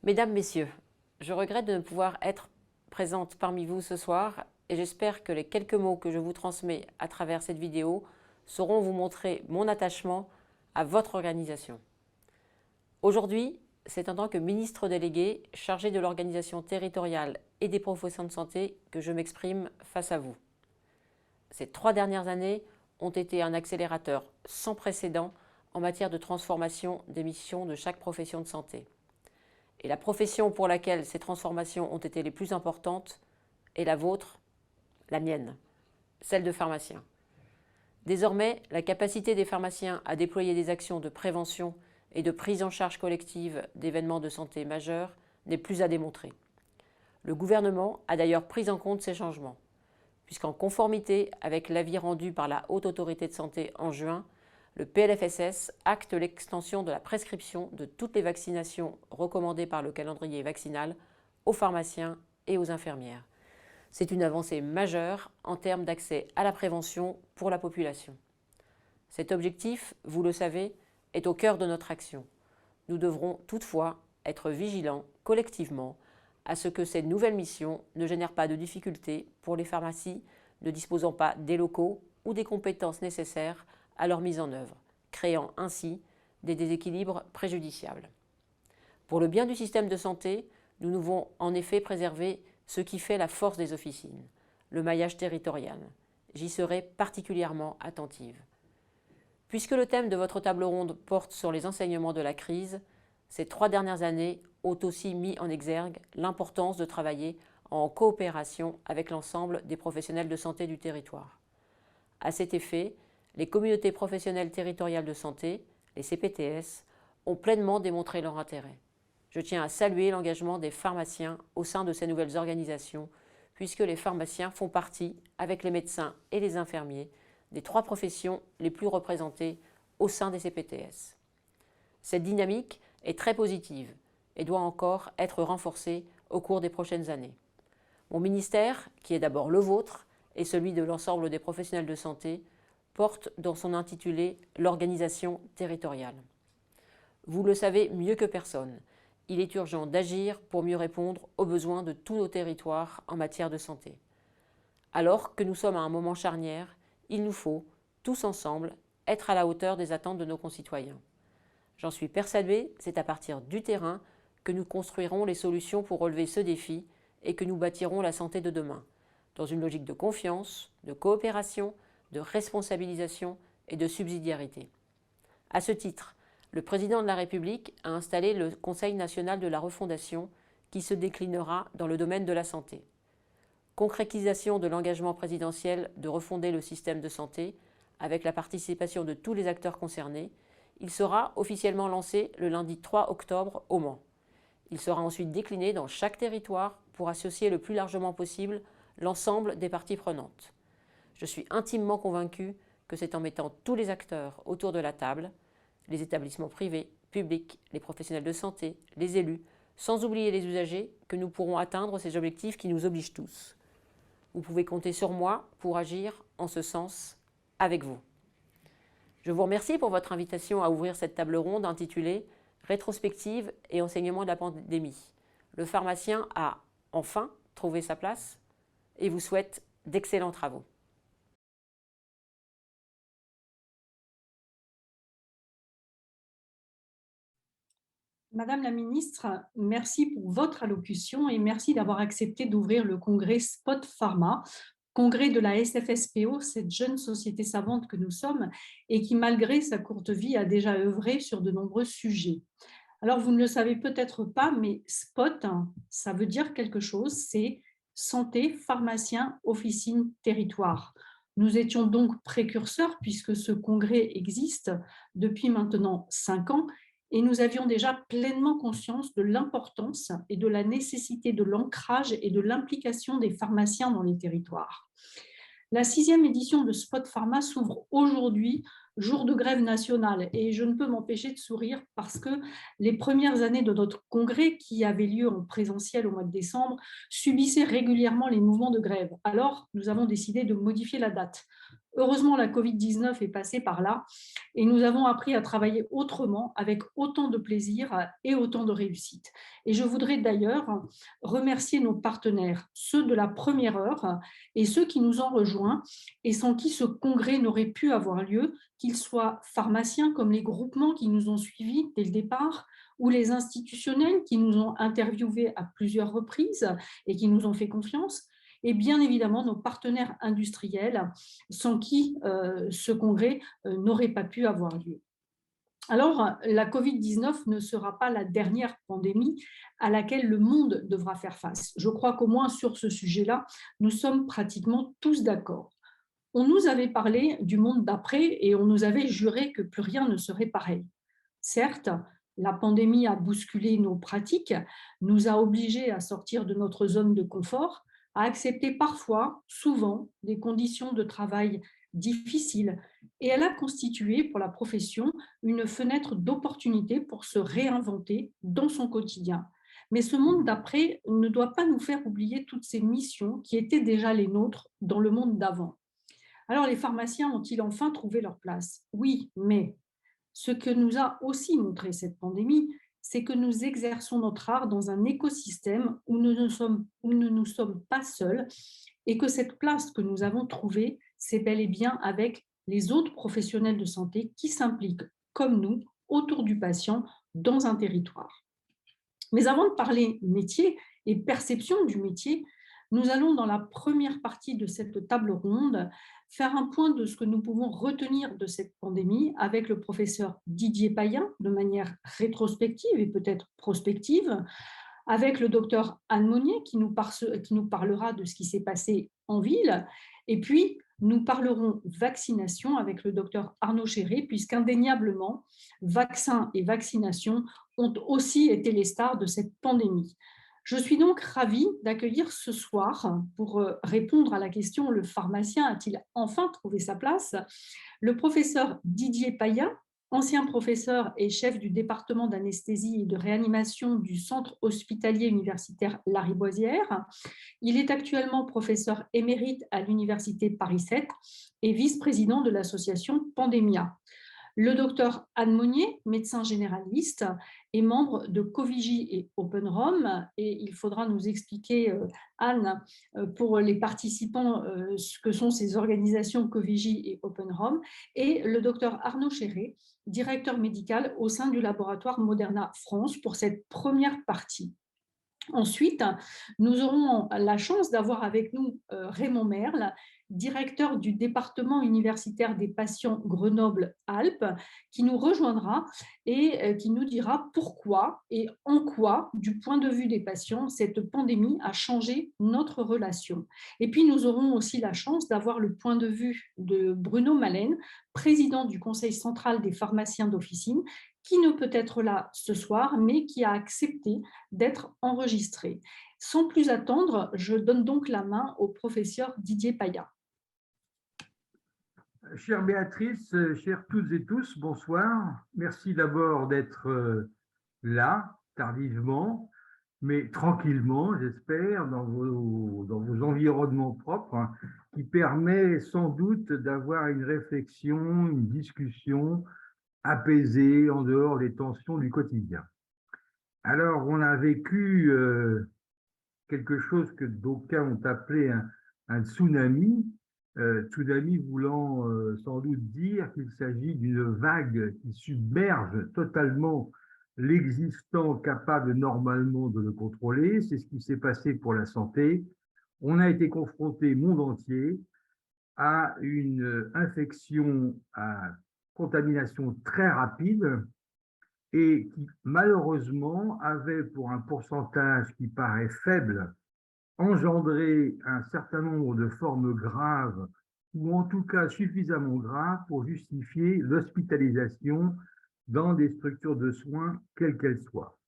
Mesdames, Messieurs, je regrette de ne pouvoir être présente parmi vous ce soir et j'espère que les quelques mots que je vous transmets à travers cette vidéo sauront vous montrer mon attachement à votre organisation. Aujourd'hui, c'est en tant que ministre délégué chargé de l'organisation territoriale et des professions de santé que je m'exprime face à vous. Ces 3 dernières années ont été un accélérateur sans précédent en matière de transformation des missions de chaque profession de santé. Et la profession pour laquelle ces transformations ont été les plus importantes est la vôtre, la mienne, celle de pharmacien. Désormais, la capacité des pharmaciens à déployer des actions de prévention et de prise en charge collective d'événements de santé majeurs n'est plus à démontrer. Le gouvernement a d'ailleurs pris en compte ces changements, puisqu'en conformité avec l'avis rendu par la Haute Autorité de Santé en juin, le PLFSS acte l'extension de la prescription de toutes les vaccinations recommandées par le calendrier vaccinal aux pharmaciens et aux infirmières. C'est une avancée majeure en termes d'accès à la prévention pour la population. Cet objectif, vous le savez, est au cœur de notre action. Nous devrons toutefois être vigilants collectivement à ce que ces nouvelles missions ne génèrent pas de difficultés pour les pharmacies ne disposant pas des locaux ou des compétences nécessaires à leur mise en œuvre, créant ainsi des déséquilibres préjudiciables. Pour le bien du système de santé, nous devons en effet préserver ce qui fait la force des officines, le maillage territorial. J'y serai particulièrement attentive. Puisque le thème de votre table ronde porte sur les enseignements de la crise, ces 3 dernières années ont aussi mis en exergue l'importance de travailler en coopération avec l'ensemble des professionnels de santé du territoire. À cet effet, les communautés professionnelles territoriales de santé, les CPTS, ont pleinement démontré leur intérêt. Je tiens à saluer l'engagement des pharmaciens au sein de ces nouvelles organisations, puisque les pharmaciens font partie, avec les médecins et les infirmiers, des 3 professions les plus représentées au sein des CPTS. Cette dynamique est très positive et doit encore être renforcée au cours des prochaines années. Mon ministère, qui est d'abord le vôtre et celui de l'ensemble des professionnels de santé, porte dans son intitulé l'organisation territoriale. Vous le savez mieux que personne, il est urgent d'agir pour mieux répondre aux besoins de tous nos territoires en matière de santé. Alors que nous sommes à un moment charnière, il nous faut, tous ensemble, être à la hauteur des attentes de nos concitoyens. J'en suis persuadée, c'est à partir du terrain que nous construirons les solutions pour relever ce défi et que nous bâtirons la santé de demain, dans une logique de confiance, de coopération, de responsabilisation et de subsidiarité. À ce titre, le président de la République a installé le Conseil national de la refondation qui se déclinera dans le domaine de la santé. Concrétisation de l'engagement présidentiel de refonder le système de santé avec la participation de tous les acteurs concernés, il sera officiellement lancé le lundi 3 octobre au Mans. Il sera ensuite décliné dans chaque territoire pour associer le plus largement possible l'ensemble des parties prenantes. Je suis intimement convaincue que c'est en mettant tous les acteurs autour de la table, les établissements privés, publics, les professionnels de santé, les élus, sans oublier les usagers, que nous pourrons atteindre ces objectifs qui nous obligent tous. Vous pouvez compter sur moi pour agir en ce sens avec vous. Je vous remercie pour votre invitation à ouvrir cette table ronde intitulée « Rétrospective et enseignement de la pandémie ». Le pharmacien a enfin trouvé sa place et vous souhaite d'excellents travaux. Madame la ministre, merci pour votre allocution et merci d'avoir accepté d'ouvrir le congrès Spot Pharma, congrès de la SFSPO, cette jeune société savante que nous sommes et qui, malgré sa courte vie, a déjà œuvré sur de nombreux sujets. Alors, vous ne le savez peut-être pas, mais SPOT, ça veut dire quelque chose, c'est santé, pharmacien, officine, territoire. Nous étions donc précurseurs puisque ce congrès existe depuis maintenant 5 ans et nous avions déjà pleinement conscience de l'importance et de la nécessité de l'ancrage et de l'implication des pharmaciens dans les territoires. La 6e édition de Spot Pharma s'ouvre aujourd'hui, jour de grève nationale, et je ne peux m'empêcher de sourire parce que les premières années de notre congrès, qui avait lieu en présentiel au mois de décembre, subissaient régulièrement les mouvements de grève. Alors, nous avons décidé de modifier la date. Heureusement, la Covid-19 est passée par là et nous avons appris à travailler autrement, avec autant de plaisir et autant de réussite. Et je voudrais d'ailleurs remercier nos partenaires, ceux de la première heure et ceux qui nous ont rejoints et sans qui ce congrès n'aurait pu avoir lieu, qu'ils soient pharmaciens comme les groupements qui nous ont suivis dès le départ, ou les institutionnels qui nous ont interviewés à plusieurs reprises et qui nous ont fait confiance, et bien évidemment nos partenaires industriels sans qui ce congrès n'aurait pas pu avoir lieu. Alors, la Covid-19 ne sera pas la dernière pandémie à laquelle le monde devra faire face. Je crois qu'au moins sur ce sujet-là, nous sommes pratiquement tous d'accord. On nous avait parlé du monde d'après et on nous avait juré que plus rien ne serait pareil. Certes, la pandémie a bousculé nos pratiques, nous a obligés à sortir de notre zone de confort, à accepter parfois, souvent, des conditions de travail difficiles, et elle a constitué pour la profession une fenêtre d'opportunité pour se réinventer dans son quotidien. Mais ce monde d'après ne doit pas nous faire oublier toutes ces missions qui étaient déjà les nôtres dans le monde d'avant. Alors les pharmaciens ont-ils enfin trouvé leur place? Oui, mais ce que nous a aussi montré cette pandémie, c'est que nous exerçons notre art dans un écosystème où nous ne sommes pas seuls et que cette place que nous avons trouvée, c'est bel et bien avec les autres professionnels de santé qui s'impliquent, comme nous, autour du patient dans un territoire. Mais avant de parler métier et perception du métier, nous allons dans la première partie de cette table ronde faire un point de ce que nous pouvons retenir de cette pandémie avec le professeur Didier Payen de manière rétrospective et peut-être prospective, avec le docteur Anne Monnier qui nous parlera de ce qui s'est passé en ville, et puis nous parlerons vaccination avec le docteur Arnaud Chéré, puisqu'indéniablement, vaccins et vaccination ont aussi été les stars de cette pandémie. Je suis donc ravie d'accueillir ce soir, pour répondre à la question « Le pharmacien a-t-il enfin trouvé sa place ?», le professeur Didier Payen, ancien professeur et chef du département d'anesthésie et de réanimation du centre hospitalier universitaire Lariboisière. Il est actuellement professeur émérite à l'université Paris 7 et vice-président de l'association Pandemia. Le docteur Anne Monnier, médecin généraliste, est membre de Covigy et OpenROM, et il faudra nous expliquer, Anne, pour les participants, ce que sont ces organisations Covigy et OpenROM, et le docteur Arnaud Chéré, directeur médical au sein du laboratoire Moderna France pour cette première partie. Ensuite, nous aurons la chance d'avoir avec nous Raymond Merle, directeur du département universitaire des patients Grenoble-Alpes, qui nous rejoindra et qui nous dira pourquoi et en quoi, du point de vue des patients, cette pandémie a changé notre relation. Et puis, nous aurons aussi la chance d'avoir le point de vue de Bruno Malen, président du Conseil central des pharmaciens d'officine, qui ne peut être là ce soir, mais qui a accepté d'être enregistré. Sans plus attendre, je donne donc la main au professeur Didier Payen. Chère Béatrice, chers toutes et tous, bonsoir. Merci d'abord d'être là, tardivement, mais tranquillement, j'espère, dans vos environnements propres, hein, qui permet sans doute d'avoir une réflexion, une discussion apaisée en dehors des tensions du quotidien. Alors, on a vécu quelque chose que d'aucuns ont appelé un tsunami, tsunami voulant sans doute dire qu'il s'agit d'une vague qui submerge totalement l'existant capable normalement de le contrôler. C'est ce qui s'est passé pour la santé. On a été confronté, monde entier, à une infection à contamination très rapide et qui malheureusement avait pour un pourcentage qui paraît faible engendré un certain nombre de formes graves ou en tout cas suffisamment graves pour justifier l'hospitalisation dans des structures de soins quelles qu'elles soient.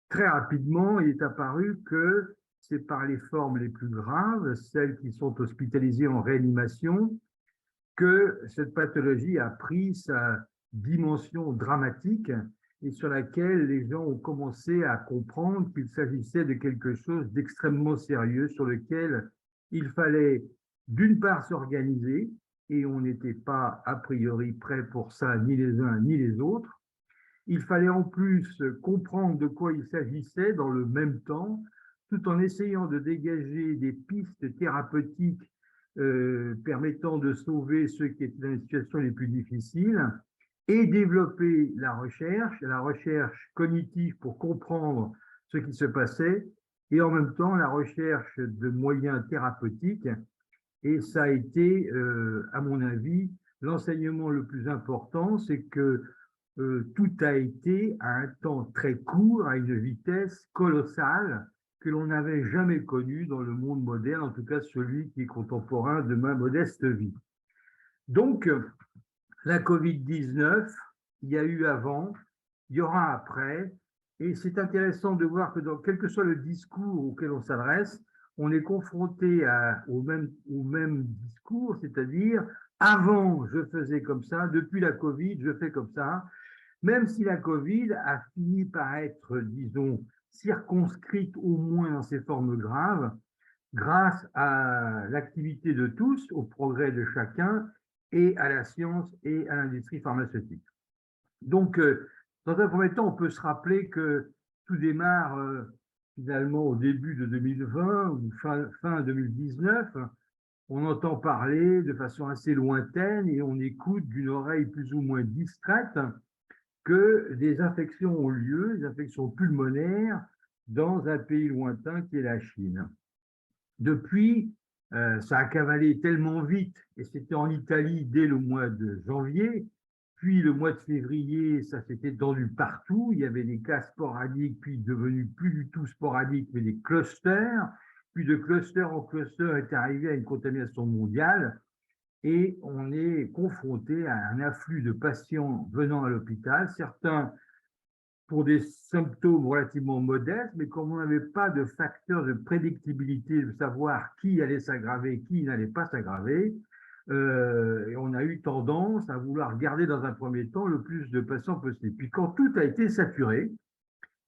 Très rapidement, il est apparu que c'est par les formes les plus graves, celles qui sont hospitalisées en réanimation, que cette pathologie a pris sa dimension dramatique et sur laquelle les gens ont commencé à comprendre qu'il s'agissait de quelque chose d'extrêmement sérieux sur lequel il fallait d'une part s'organiser, et on n'était pas a priori prêt pour ça, ni les uns ni les autres. Il fallait en plus comprendre de quoi il s'agissait dans le même temps, tout en essayant de dégager des pistes thérapeutiques permettant de sauver ceux qui étaient dans les situations les plus difficiles et développer la recherche cognitive pour comprendre ce qui se passait et en même temps la recherche de moyens thérapeutiques. Et ça a été, à mon avis, l'enseignement le plus important, c'est que tout a été à un temps très court, à une vitesse colossale que l'on n'avait jamais connue dans le monde moderne, en tout cas celui qui est contemporain de ma modeste vie. Donc, la Covid-19, il y a eu avant, il y aura après, et c'est intéressant de voir que dans quel que soit le discours auquel on s'adresse, on est confronté au même discours, c'est-à-dire avant je faisais comme ça, depuis la Covid je fais comme ça, même si la Covid a fini par être, disons, circonscrite au moins dans ses formes graves, grâce à l'activité de tous, au progrès de chacun et à la science et à l'industrie pharmaceutique. Donc, dans un premier temps, on peut se rappeler que tout démarre finalement au début de 2020 ou fin 2019. On entend parler de façon assez lointaine et on écoute d'une oreille plus ou moins distraite que des infections ont lieu, des infections pulmonaires, dans un pays lointain qui est la Chine. Depuis, ça a cavalé tellement vite, et c'était en Italie dès le mois de janvier, puis le mois de février, ça s'est étendu partout, il y avait des cas sporadiques, puis devenus plus du tout sporadiques, mais des clusters, puis de cluster en cluster est arrivé à une contamination mondiale, et on est confronté à un afflux de patients venant à l'hôpital, certains pour des symptômes relativement modestes, mais comme on n'avait pas de facteur de prédictibilité, de savoir qui allait s'aggraver, qui n'allait pas s'aggraver, on a eu tendance à vouloir garder dans un premier temps le plus de patients possible. Puis quand tout a été saturé,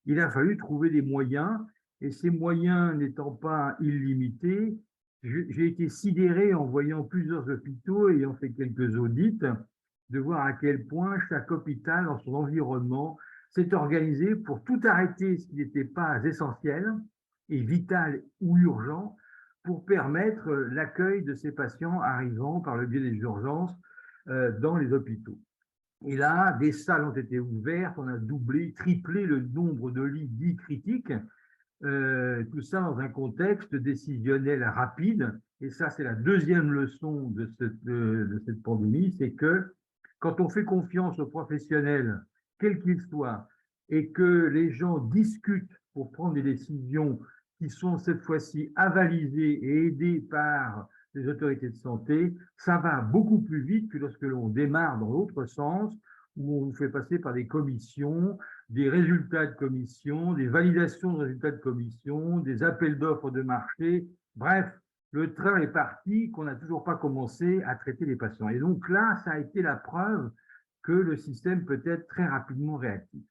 il a fallu trouver des moyens, et ces moyens n'étant pas illimités, j'ai été sidéré en voyant plusieurs hôpitaux, ayant fait quelques audits, de voir à quel point chaque hôpital dans son environnement s'est organisé pour tout arrêter ce qui n'était pas essentiel et vital ou urgent pour permettre l'accueil de ces patients arrivant par le biais des urgences dans les hôpitaux. Et là, des salles ont été ouvertes, on a doublé, triplé le nombre de lits dits critiques, tout ça dans un contexte décisionnel rapide. Et ça, c'est la deuxième leçon de cette pandémie, c'est que quand on fait confiance aux professionnels, quels qu'ils soient, et que les gens discutent pour prendre des décisions qui sont cette fois-ci avalisées et aidées par les autorités de santé, ça va beaucoup plus vite que lorsque l'on démarre dans l'autre sens, où on vous fait passer par des commissions, des résultats de commission, des validations de résultats de commission, des appels d'offres de marché. Bref, le train est parti, qu'on n'a toujours pas commencé à traiter les patients. Et donc là, ça a été la preuve que le système peut être très rapidement réactif.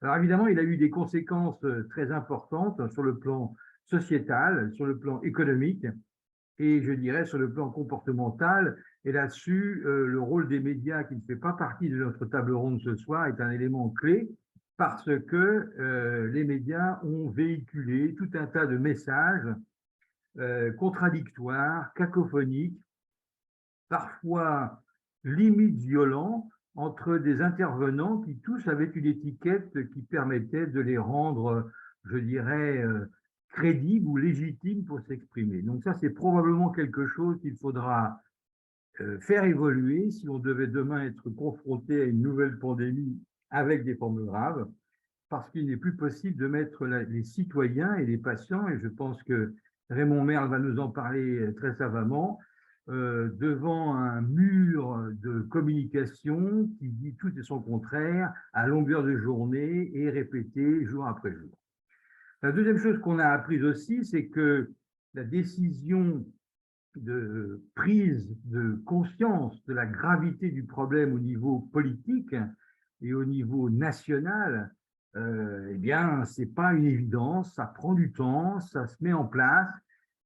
Alors évidemment, il a eu des conséquences très importantes sur le plan sociétal, sur le plan économique, et je dirais sur le plan comportemental. Et là-dessus, le rôle des médias, qui ne fait pas partie de notre table ronde ce soir, est un élément clé, parce que les médias ont véhiculé tout un tas de messages contradictoires, cacophoniques, parfois limite violents, entre des intervenants qui tous avaient une étiquette qui permettait de les rendre, je dirais, crédibles ou légitimes pour s'exprimer. Donc ça, c'est probablement quelque chose qu'il faudra faire évoluer si on devait demain être confronté à une nouvelle pandémie avec des formes graves, parce qu'il n'est plus possible de mettre les citoyens et les patients, et je pense que Raymond Merle va nous en parler très savamment, devant un mur de communication qui dit tout et son contraire à longueur de journée et répété jour après jour. La deuxième chose qu'on a apprise aussi, c'est que la décision de prise de conscience de la gravité du problème au niveau politique et au niveau national, eh bien, ce n'est pas une évidence, ça prend du temps, ça se met en place,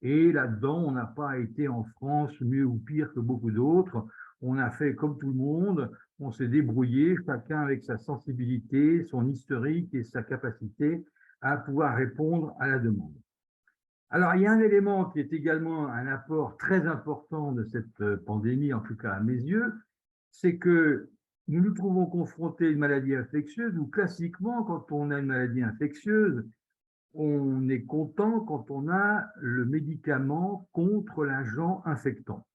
Et là-dedans, on n'a pas été en France mieux ou pire que beaucoup d'autres. On a fait comme tout le monde, on s'est débrouillé, chacun avec sa sensibilité, son historique et sa capacité à pouvoir répondre à la demande. Alors, il y a un élément qui est également un apport très important de cette pandémie, en tout cas à mes yeux, c'est que nous nous trouvons confrontés à une maladie infectieuse où classiquement, quand on a une maladie infectieuse, on est content quand on a le médicament contre l'agent infectant.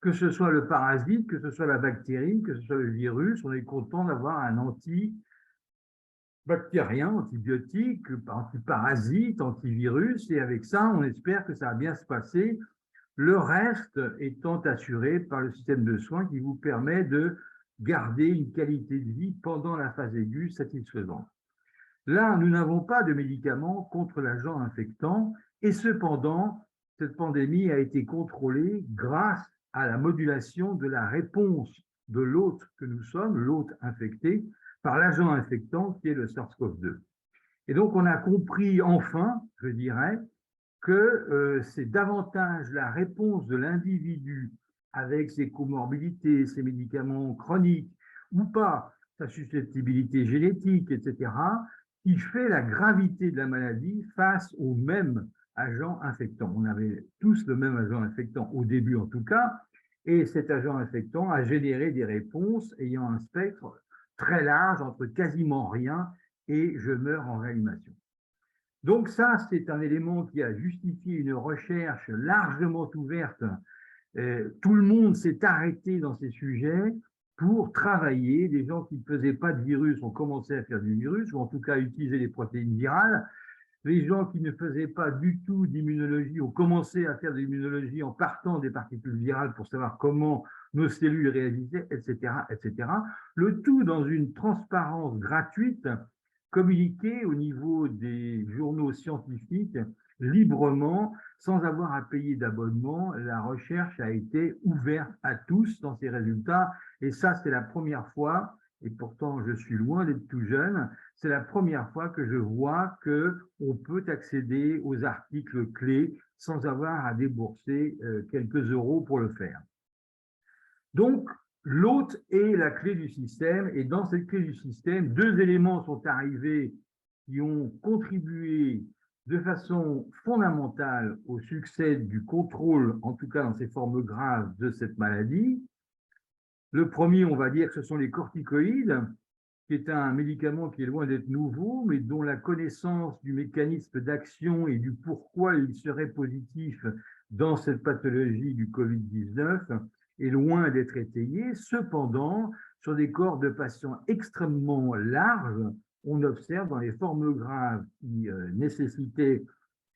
Que ce soit le parasite, que ce soit la bactérie, que ce soit le virus, on est content d'avoir un antibactérien, antibiotique, antiparasite, antivirus, et avec ça, on espère que ça va bien se passer. Le reste étant assuré par le système de soins qui vous permet de garder une qualité de vie pendant la phase aiguë satisfaisante. Là, nous n'avons pas de médicaments contre l'agent infectant et cependant, cette pandémie a été contrôlée grâce à la modulation de la réponse de l'hôte que nous sommes, l'hôte infecté, par l'agent infectant qui est le SARS-CoV-2. Et donc, on a compris enfin, je dirais, que c'est davantage la réponse de l'individu avec ses comorbidités, ses médicaments chroniques ou pas, sa susceptibilité génétique, etc., qui fait la gravité de la maladie face au même agent infectant. On avait tous le même agent infectant au début en tout cas, et cet agent infectant a généré des réponses ayant un spectre très large entre quasiment rien et je meurs en réanimation. Donc ça, c'est un élément qui a justifié une recherche largement ouverte. Tout le monde s'est arrêté dans ces sujets pour travailler. Des gens qui ne faisaient pas de virus ont commencé à faire du virus, ou en tout cas à utiliser les protéines virales. Les gens qui ne faisaient pas du tout d'immunologie ont commencé à faire de l'immunologie en partant des particules virales pour savoir comment nos cellules réagissaient, etc., etc. Le tout dans une transparence gratuite communiquer au niveau des journaux scientifiques librement, sans avoir à payer d'abonnement. La recherche a été ouverte à tous dans ses résultats. Et ça, c'est la première fois, et pourtant je suis loin d'être tout jeune, c'est la première fois que je vois qu'on peut accéder aux articles clés sans avoir à débourser quelques euros pour le faire. Donc, l'hôte est la clé du système, et dans cette clé du système, deux éléments sont arrivés qui ont contribué de façon fondamentale au succès du contrôle, en tout cas dans ses formes graves, de cette maladie. Le premier, on va dire que ce sont les corticoïdes, qui est un médicament qui est loin d'être nouveau, mais dont la connaissance du mécanisme d'action et du pourquoi il serait positif dans cette pathologie du Covid-19 est loin d'être étayée. Cependant, sur des corps de patients extrêmement larges, on observe dans les formes graves qui nécessitaient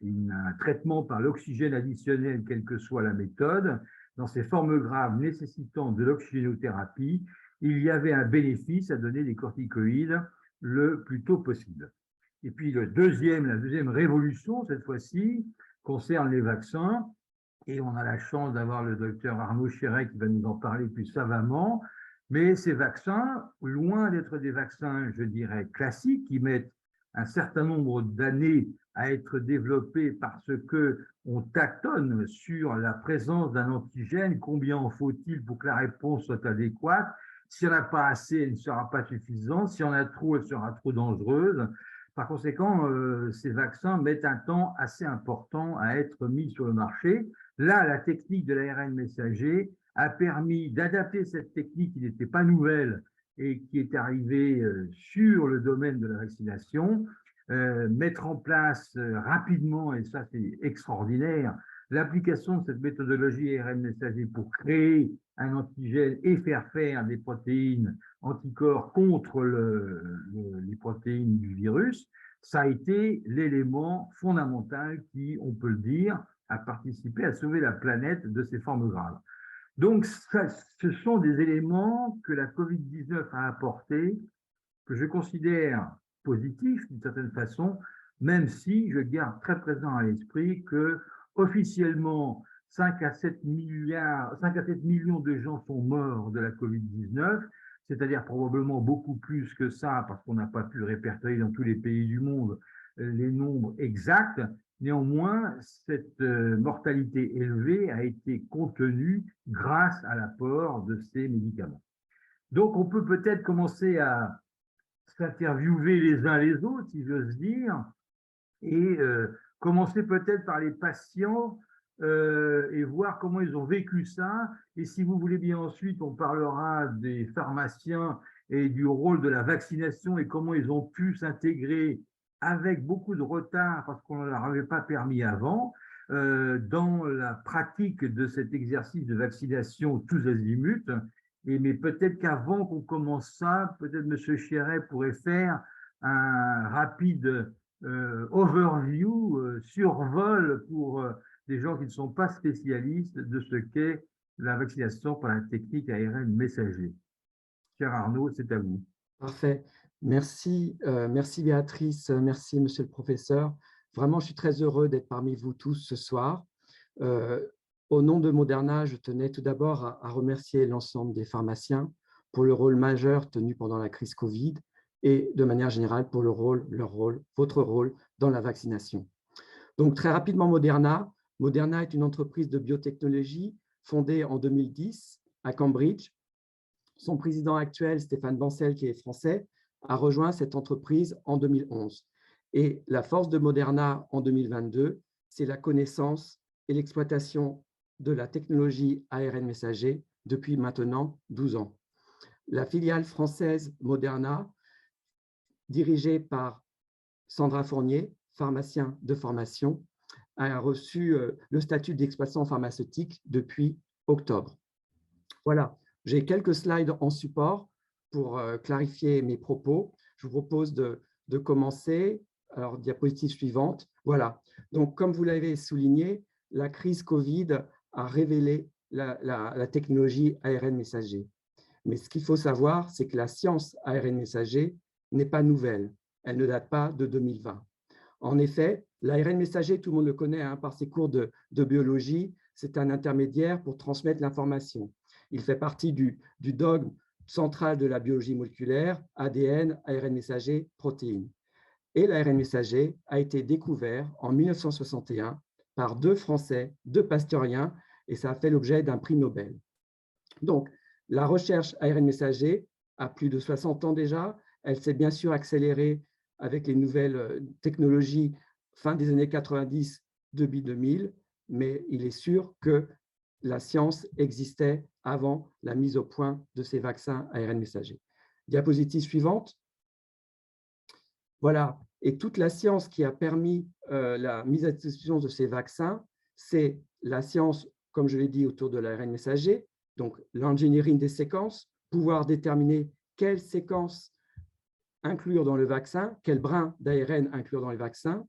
un traitement par l'oxygène additionnel, quelle que soit la méthode, dans ces formes graves nécessitant de l'oxygénothérapie, il y avait un bénéfice à donner des corticoïdes le plus tôt possible. Et puis la deuxième révolution, cette fois-ci, concerne les vaccins. Et on a la chance d'avoir le docteur Arnaud Chéret qui va nous en parler plus savamment. Mais ces vaccins, loin d'être des vaccins, je dirais, classiques, qui mettent un certain nombre d'années à être développés parce qu'on tâtonne sur la présence d'un antigène, combien en faut-il pour que la réponse soit adéquate. S'il n'y en a pas assez, elle ne sera pas suffisante. S'il y en a trop, elle sera trop dangereuse. Par conséquent, ces vaccins mettent un temps assez important à être mis sur le marché. Là, la technique de l'ARN messager a permis d'adapter cette technique qui n'était pas nouvelle et qui est arrivée sur le domaine de la vaccination, mettre en place rapidement, et ça c'est extraordinaire, l'application de cette méthodologie ARN messager pour créer un antigène et faire des protéines anticorps contre les protéines du virus, ça a été l'élément fondamental qui, on peut le dire, a participé à sauver la planète de ces formes graves. Donc, ce sont des éléments que la Covid-19 a apportés, que je considère positifs d'une certaine façon, même si je garde très présent à l'esprit que officiellement 5 à 7 millions de gens sont morts de la Covid-19, c'est-à-dire probablement beaucoup plus que ça, parce qu'on n'a pas pu répertorier dans tous les pays du monde les nombres exacts, Néanmoins, cette mortalité élevée a été contenue grâce à l'apport de ces médicaments. Donc, on peut peut-être commencer à s'interviewer les uns les autres, si j'ose dire, et commencer peut-être par les patients et voir comment ils ont vécu ça. Et si vous voulez bien, ensuite, on parlera des pharmaciens et du rôle de la vaccination et comment ils ont pu s'intégrer avec beaucoup de retard parce qu'on ne leur avait pas permis avant dans la pratique de cet exercice de vaccination tous azimuts. Mais peut-être qu'avant qu'on commence ça, peut-être M. Chéret pourrait faire un rapide overview, survol pour des gens qui ne sont pas spécialistes de ce qu'est la vaccination par la technique ARN messager. Cher Arnaud, c'est à vous. Parfait. Merci, merci Béatrice, merci Monsieur le professeur. Vraiment, je suis très heureux d'être parmi vous tous ce soir. Au nom de Moderna, je tenais tout d'abord à remercier l'ensemble des pharmaciens pour le rôle majeur tenu pendant la crise Covid et de manière générale pour leur rôle, votre rôle dans la vaccination. Donc très rapidement, Moderna est une entreprise de biotechnologie fondée en 2010 à Cambridge. Son président actuel, Stéphane Bancel, qui est français, a rejoint cette entreprise en 2011. Et la force de Moderna en 2022, c'est la connaissance et l'exploitation de la technologie ARN messager depuis maintenant 12 ans. La filiale française Moderna, dirigée par Sandra Fournier, pharmacien de formation, a reçu le statut d'exploitant pharmaceutique depuis octobre. Voilà. J'ai quelques slides en support pour clarifier mes propos. Je vous propose de commencer. Alors, diapositive suivante. Voilà. Donc, comme vous l'avez souligné, la crise Covid a révélé la technologie ARN messager. Mais ce qu'il faut savoir, c'est que la science ARN messager n'est pas nouvelle. Elle ne date pas de 2020. En effet, l'ARN messager, tout le monde le connaît par ses cours de biologie, c'est un intermédiaire pour transmettre l'information. Il fait partie du dogme central de la biologie moléculaire, ADN, ARN messager, protéines. Et l'ARN messager a été découvert en 1961 par 2 Français, 2 pasteuriens, et ça a fait l'objet d'un prix Nobel. Donc, la recherche ARN messager a plus de 60 ans déjà. Elle s'est bien sûr accélérée avec les nouvelles technologies fin des années 90, début 2000, mais il est sûr que la science existait avant la mise au point de ces vaccins ARN messagers. Diapositive suivante. Voilà, et toute la science qui a permis la mise à disposition de ces vaccins, c'est la science, comme je l'ai dit, autour de l'ARN messager, donc l'engineering des séquences, pouvoir déterminer quelles séquences inclure dans le vaccin, quel brin d'ARN inclure dans les vaccins.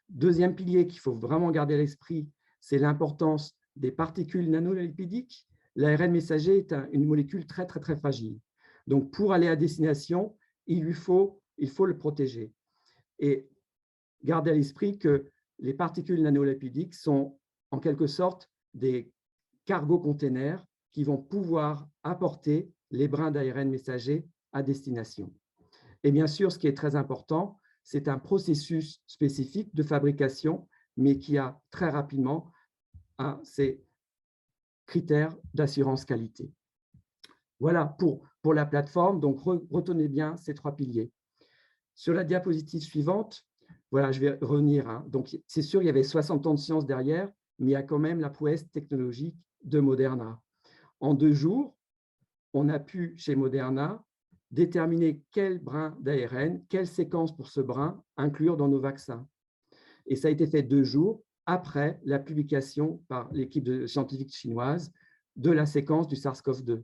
Deuxième pilier qu'il faut vraiment garder à l'esprit, c'est l'importance des particules nanolipidiques. L'ARN messager est une molécule très, très, très fragile. Donc, pour aller à destination, il faut le protéger. Et gardez à l'esprit que les particules nanolipidiques sont en quelque sorte des cargo-containers qui vont pouvoir apporter les brins d'ARN messager à destination. Et bien sûr, ce qui est très important, c'est un processus spécifique de fabrication, mais qui a très rapidement ces critères d'assurance qualité. Voilà pour la plateforme. Donc, retenez bien ces 3 piliers. Sur la diapositive suivante, voilà, je vais revenir. Donc, c'est sûr, il y avait 60 ans de science derrière, mais il y a quand même la prouesse technologique de Moderna. En 2 jours, on a pu, chez Moderna, déterminer quel brin d'ARN, quelle séquence pour ce brin inclure dans nos vaccins. Et ça a été fait 2 jours après la publication par l'équipe scientifique chinoise de la séquence du SARS-CoV-2.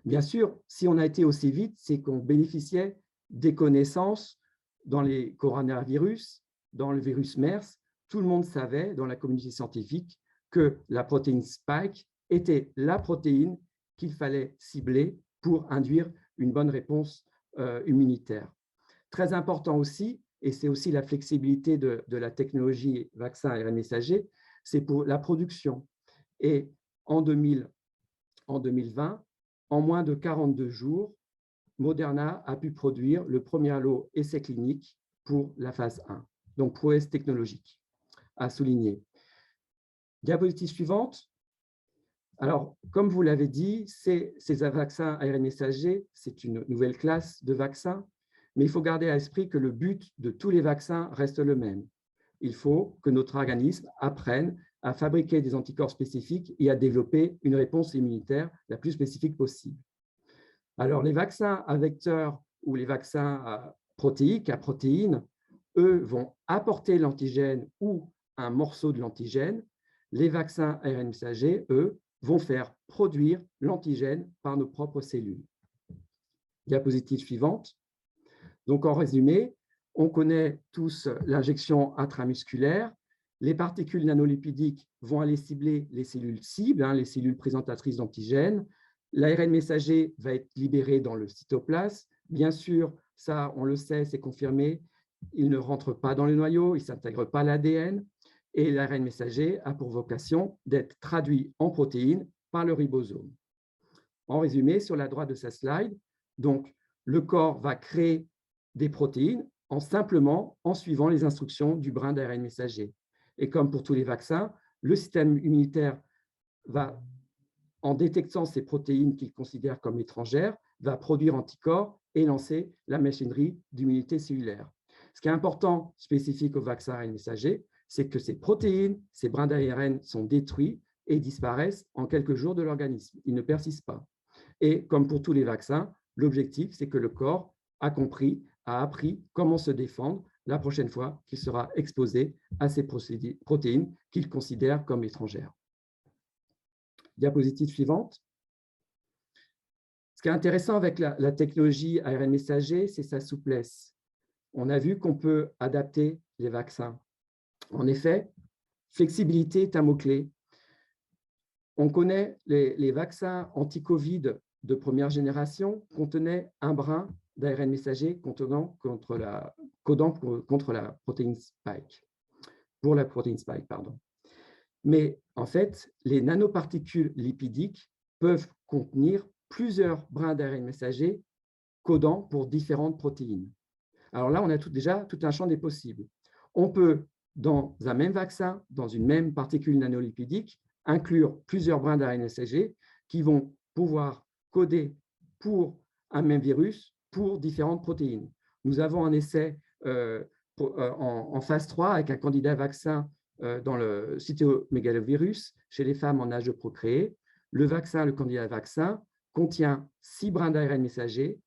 Bien sûr, si on a été aussi vite, c'est qu'on bénéficiait des connaissances dans les coronavirus, dans le virus MERS. Tout le monde savait dans la communauté scientifique que la protéine Spike était la protéine qu'il fallait cibler pour induire une bonne réponse immunitaire. Très important aussi, et c'est aussi la flexibilité de la technologie vaccin ARN messager, c'est pour la production. Et en 2020, en moins de 42 jours, Moderna a pu produire le premier lot essai clinique pour la phase 1, donc prouesse technologique. à souligner. Diapositive suivante. Alors, comme vous l'avez dit, ces vaccins ARN messagers, c'est une nouvelle classe de vaccins, mais il faut garder à l'esprit que le but de tous les vaccins reste le même. Il faut que notre organisme apprenne à fabriquer des anticorps spécifiques et à développer une réponse immunitaire la plus spécifique possible. Alors, les vaccins à vecteurs ou les vaccins protéiques, à protéines, eux, vont apporter l'antigène ou un morceau de l'antigène. Les vaccins ARN messagers, eux, vont faire produire l'antigène par nos propres cellules. Diapositive suivante. Donc, en résumé, on connaît tous l'injection intramusculaire. Les particules nanolipidiques vont aller cibler les cellules cibles, les cellules présentatrices d'antigènes. L'ARN messager va être libéré dans le cytoplasme. Bien sûr, ça, on le sait, c'est confirmé, il ne rentre pas dans le noyau, il ne s'intègre pas à l'ADN. Et l'ARN messager a pour vocation d'être traduit en protéines par le ribosome. En résumé, sur la droite de sa slide, donc, le corps va créer des protéines simplement en suivant les instructions du brin d'ARN messager. Et comme pour tous les vaccins, le système immunitaire va, en détectant ces protéines qu'il considère comme étrangères, va produire anticorps et lancer la machinerie d'immunité cellulaire. Ce qui est important, spécifique au vaccin ARN messager, c'est que ces protéines, ces brins d'ARN sont détruits et disparaissent en quelques jours de l'organisme. Ils ne persistent pas. Et comme pour tous les vaccins, l'objectif, c'est que le corps a appris comment se défendre la prochaine fois qu'il sera exposé à ces protéines qu'il considère comme étrangères. Diapositive suivante. Ce qui est intéressant avec la technologie ARN messager, c'est sa souplesse. On a vu qu'on peut adapter les vaccins. En effet, flexibilité est un mot-clé. On connaît les vaccins anti-Covid de première génération contenaient un brin d'ARN messager codant contre la protéine spike, pour la protéine spike, pardon. Mais en fait, les nanoparticules lipidiques peuvent contenir plusieurs brins d'ARN messager codant pour différentes protéines. Alors là, on a déjà tout un champ des possibles. On peut, dans un même vaccin, dans une même particule nanolipidique, inclure plusieurs brins d'ARN messager qui vont pouvoir coder pour un même virus pour différentes protéines. Nous avons un essai en phase 3 avec un candidat vaccin dans le cytomégalovirus chez les femmes en âge de procréer. Le candidat vaccin, contient 6 brins d'ARN messager,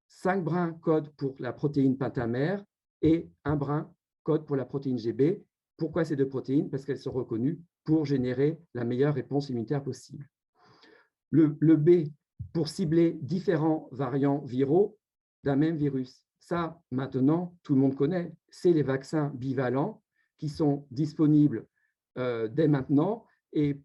5 brins codent pour la protéine pentamère et 1 brin code pour la protéine GB. Pourquoi ces 2 protéines? Parce qu'elles sont reconnues pour générer la meilleure réponse immunitaire possible. Le B, pour cibler différents variants viraux d'un même virus. Ça, maintenant, tout le monde connaît. C'est les vaccins bivalents qui sont disponibles dès maintenant et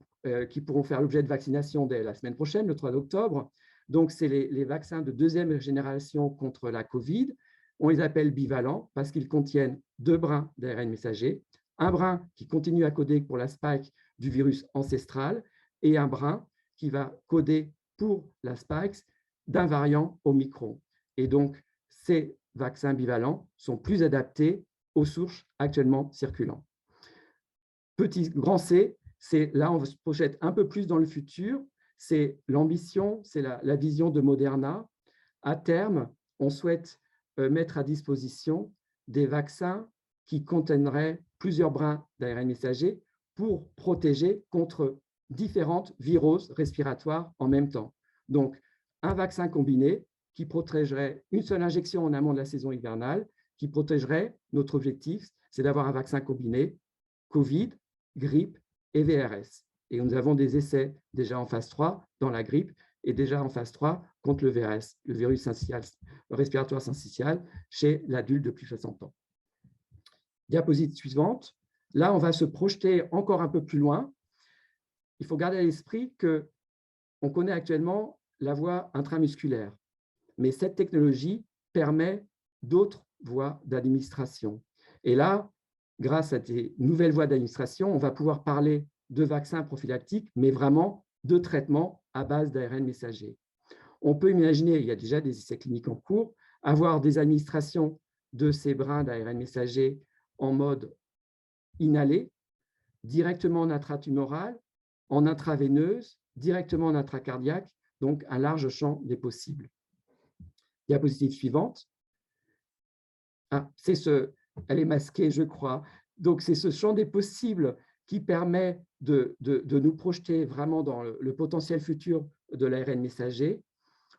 qui pourront faire l'objet de vaccination dès la semaine prochaine, le 3 octobre. Donc, c'est les vaccins de 2e génération contre la Covid. On les appelle bivalents parce qu'ils contiennent 2 brins d'ARN messager, un brin qui continue à coder pour la spike du virus ancestral et un brin qui va coder pour la spike d'un variant Omicron. Et donc, ces vaccins bivalents sont plus adaptés aux souches actuellement circulantes. Petit grand C, c'est là on se projette un peu plus dans le futur, c'est l'ambition, c'est la vision de Moderna. À terme, on souhaite mettre à disposition des vaccins qui contiendraient plusieurs brins d'ARN messager pour protéger contre différentes viroses respiratoires en même temps. Donc, un vaccin combiné qui protégerait une seule injection en amont de la saison hivernale, qui protégerait, notre objectif, c'est d'avoir un vaccin combiné Covid, grippe et VRS. Et nous avons des essais déjà en phase 3 dans la grippe et déjà en phase 3 contre le VRS, le virus respiratoire syncytial, chez l'adulte de plus de 60 ans. Diapositive suivante. Là, on va se projeter encore un peu plus loin. Il faut garder à l'esprit qu'on connaît actuellement la voie intramusculaire, mais cette technologie permet d'autres voies d'administration. Et là, grâce à des nouvelles voies d'administration, on va pouvoir parler de vaccins prophylactiques, mais vraiment de traitements à base d'ARN messager. On peut imaginer, il y a déjà des essais cliniques en cours, avoir des administrations de ces brins d'ARN messager en mode inhalée, directement en intratumorale, en intraveineuse, directement en intracardiaque, donc un large champ des possibles. Diapositive suivante. Ah, elle est masquée, je crois. Donc, c'est ce champ des possibles qui permet de nous projeter vraiment dans le potentiel futur de l'ARN messager.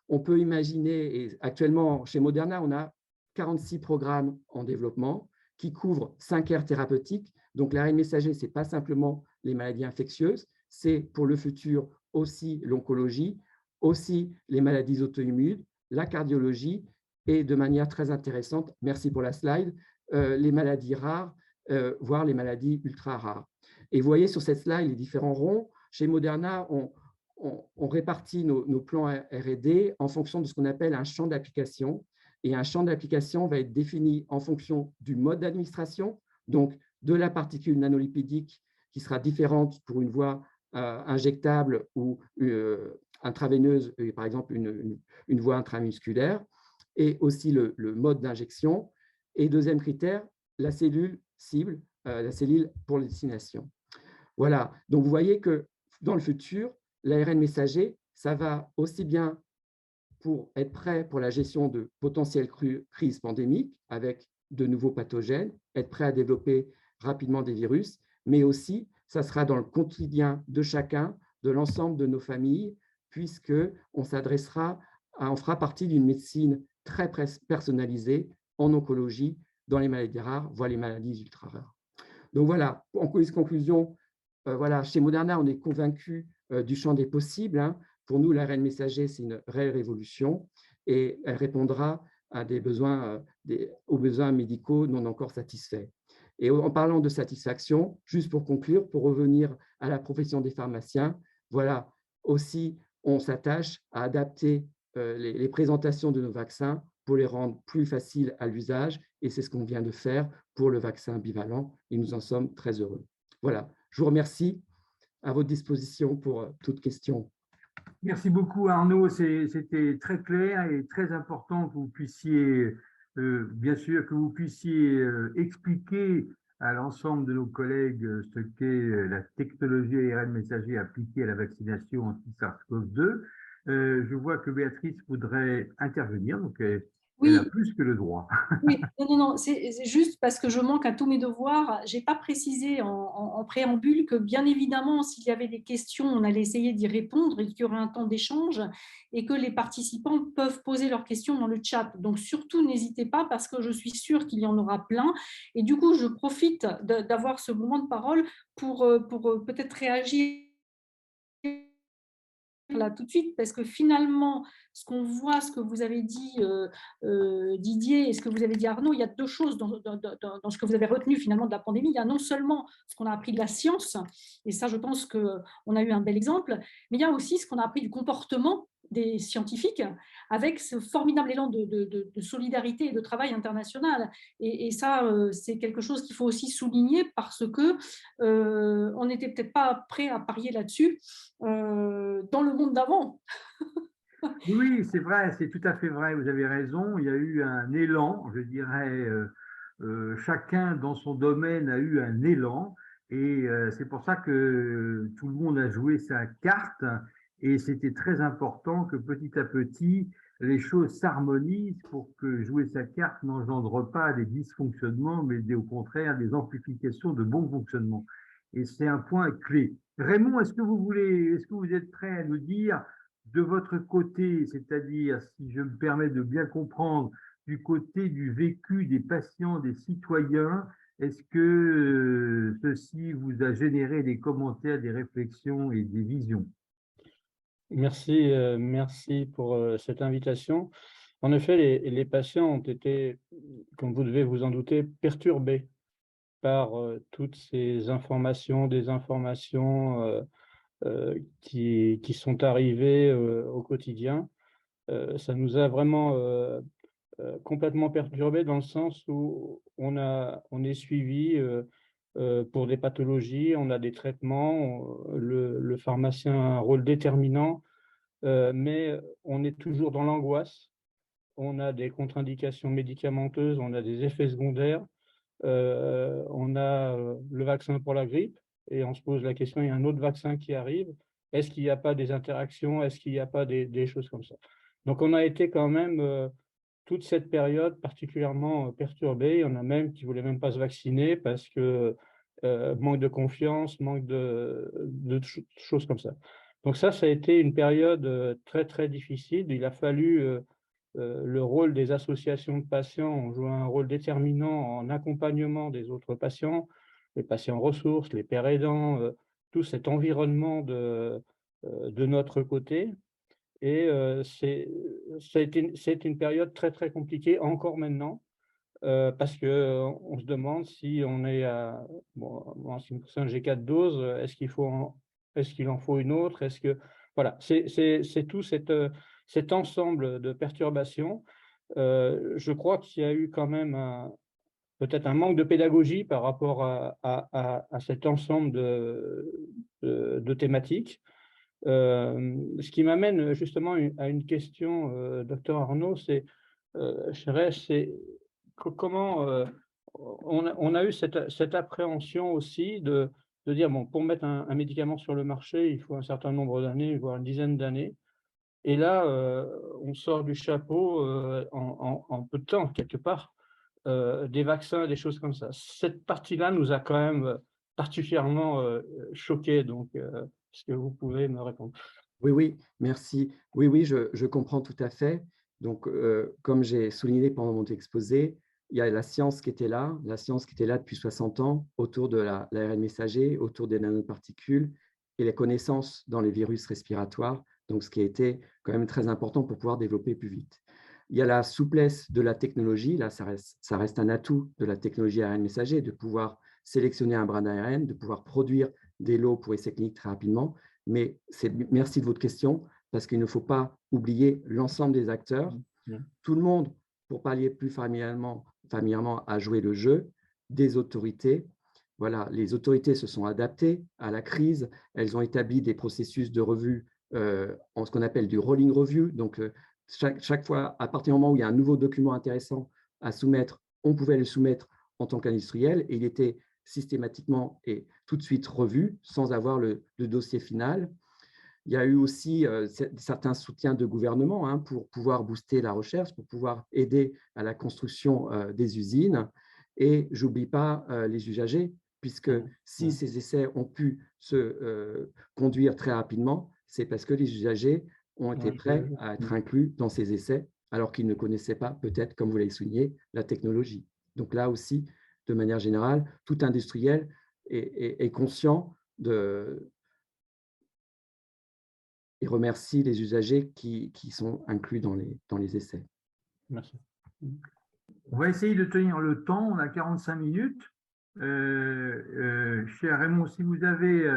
On peut imaginer, et actuellement, chez Moderna, on a 46 programmes en développement qui couvrent 5 aires thérapeutiques. Donc, l'ARN messager, ce n'est pas simplement les maladies infectieuses, c'est pour le futur aussi l'oncologie, aussi les maladies auto-immunes, la cardiologie et de manière très intéressante, merci pour la slide, les maladies rares, voire les maladies ultra rares. Et vous voyez sur cette slide les différents ronds. Chez Moderna, on répartit nos plans R&D en fonction de ce qu'on appelle un champ d'application. Et un champ d'application va être défini en fonction du mode d'administration, donc de la particule nanolipidique qui sera différente pour une voie injectable ou intraveineuse, par exemple une voie intramusculaire, et aussi le mode d'injection. Et deuxième critère, la cellule cible, la cellule pour la destination. Voilà, donc vous voyez que dans le futur, l'ARN messager, ça va aussi bien pour être prêt pour la gestion de potentielles crises pandémiques avec de nouveaux pathogènes, être prêt à développer rapidement des virus, mais aussi, ça sera dans le quotidien de chacun, de l'ensemble de nos familles, puisqu'on s'adressera, on fera partie d'une médecine très personnalisée en oncologie, dans les maladies rares, voire les maladies ultra rares. Donc voilà, en conclusion, voilà, chez Moderna, on est convaincu du champ des possibles. Hein. Pour nous, l'ARN messager, c'est une réelle révolution et elle répondra à aux besoins médicaux non encore satisfaits. Et en parlant de satisfaction, juste pour conclure, pour revenir à la profession des pharmaciens, voilà, aussi, on s'attache à adapter les présentations de nos vaccins pour les rendre plus faciles à l'usage, et c'est ce qu'on vient de faire pour le vaccin bivalent, et nous en sommes très heureux. Voilà, je vous remercie, à votre disposition pour toute question. Merci beaucoup Arnaud, c'était très clair et très important que vous puissiez, bien sûr, que vous puissiez expliquer à l'ensemble de nos collègues ce qu'est la technologie ARN messager appliquée à la vaccination anti-SARS-CoV-2. Je vois que Béatrice voudrait intervenir, donc elle a Oui, plus que le droit. oui, non, c'est juste parce que je manque à tous mes devoirs. Je n'ai pas précisé en préambule que, bien évidemment, s'il y avait des questions, on allait essayer d'y répondre et qu'il y aurait un temps d'échange et que les participants peuvent poser leurs questions dans le chat. Donc, surtout, n'hésitez pas parce que je suis sûre qu'il y en aura plein. Et du coup, je profite d'avoir ce moment de parole pour peut-être réagir là tout de suite, parce que finalement, ce qu'on voit, ce que vous avez dit Didier et ce que vous avez dit Arnaud, il y a deux choses dans ce que vous avez retenu finalement de la pandémie. Il y a non seulement ce qu'on a appris de la science, et ça je pense qu'on a eu un bel exemple, mais il y a aussi ce qu'on a appris du comportement des scientifiques avec ce formidable élan de solidarité et de travail international. Et ça, c'est quelque chose qu'il faut aussi souligner parce que on n'était peut-être pas prêt à parier là-dessus dans le monde d'avant. Oui, c'est vrai, c'est tout à fait vrai, vous avez raison. Il y a eu un élan, je dirais, chacun dans son domaine a eu un élan, et c'est pour ça que tout le monde a joué sa carte, et c'était très important que petit à petit, les choses s'harmonisent pour que jouer sa carte n'engendre pas des dysfonctionnements, mais au contraire des amplifications de bons fonctionnements. Et c'est un point clé. Raymond, est-ce que vous êtes prêt à nous dire de votre côté, c'est-à-dire, si je me permets de bien comprendre, du côté du vécu des patients, des citoyens, est-ce que ceci vous a généré des commentaires, des réflexions et des visions? Merci, merci pour cette invitation. En effet, les patients ont été, comme vous devez vous en douter, perturbés par toutes ces informations, désinformations qui sont arrivées au quotidien. Ça nous a vraiment complètement perturbés dans le sens où on est suivi pour des pathologies, on a des traitements, le pharmacien a un rôle déterminant, mais on est toujours dans l'angoisse, on a des contre-indications médicamenteuses, on a des effets secondaires, on a le vaccin pour la grippe, et on se pose la question, il y a un autre vaccin qui arrive, est-ce qu'il n'y a pas des interactions, est-ce qu'il n'y a pas des choses comme ça? Donc on a été quand même toute cette période particulièrement perturbée. Il y en a même qui ne voulaient même pas se vacciner parce que manque de confiance, manque de choses comme ça. Donc ça a été une période très, très difficile. Il a fallu le rôle des associations de patients ont joué un rôle déterminant en accompagnement des autres patients, les patients ressources, les pères aidants, tout cet environnement de notre côté. Et c'est une période très, très compliquée encore maintenant, parce qu'on se demande si on est à, bon, en ce qui me concerne, j'ai 4 doses, est-ce qu'il en faut une autre? Voilà, c'est tout cet ensemble de perturbations. Je crois qu'il y a eu quand même peut-être un manque de pédagogie par rapport à cet ensemble de thématiques. Ce qui m'amène justement à une question, docteur Arnaud, c'est comment on a eu cette appréhension aussi de dire, bon, pour mettre un médicament sur le marché, il faut un certain nombre d'années, voire une dizaine d'années. Et là, on sort du chapeau en peu de temps, quelque part, des vaccins, des choses comme ça. Cette partie-là nous a quand même particulièrement choqués. Donc, est-ce que vous pouvez me répondre? Oui, oui, merci. Oui, oui, je comprends tout à fait. Donc, comme j'ai souligné pendant mon exposé, il y a la science qui était là depuis 60 ans, autour de l'ARN messager, autour des nanoparticules et les connaissances dans les virus respiratoires, donc ce qui a été quand même très important pour pouvoir développer plus vite. Il y a la souplesse de la technologie, là, ça reste un atout de la technologie ARN messager, de pouvoir sélectionner un brin d'ARN, de pouvoir produire des lots pour essais cliniques très rapidement. Mais merci de votre question, parce qu'il ne faut pas oublier l'ensemble des acteurs. Tout le monde, pour parler plus familièrement, à jouer le jeu, des autorités. Voilà, les autorités se sont adaptées à la crise. Elles ont établi des processus de revue en ce qu'on appelle du rolling review. Donc, chaque fois, à partir du moment où il y a un nouveau document intéressant à soumettre, on pouvait le soumettre en tant qu'industriel et il était systématiquement et tout de suite revu sans avoir le dossier final. Il y a eu aussi certains soutiens de gouvernement pour pouvoir booster la recherche, pour pouvoir aider à la construction des usines. Et je n'oublie pas les usagers, puisque si ces essais ont pu se conduire très rapidement, c'est parce que les usagers ont été prêts à être inclus dans ces essais, alors qu'ils ne connaissaient pas, peut-être, comme vous l'avez souligné, la technologie. Donc là aussi, de manière générale, tout industriel est conscient et remercie les usagers qui sont inclus dans les essais. Merci. On va essayer de tenir le temps, on a 45 minutes. Cher Raymond, si vous avez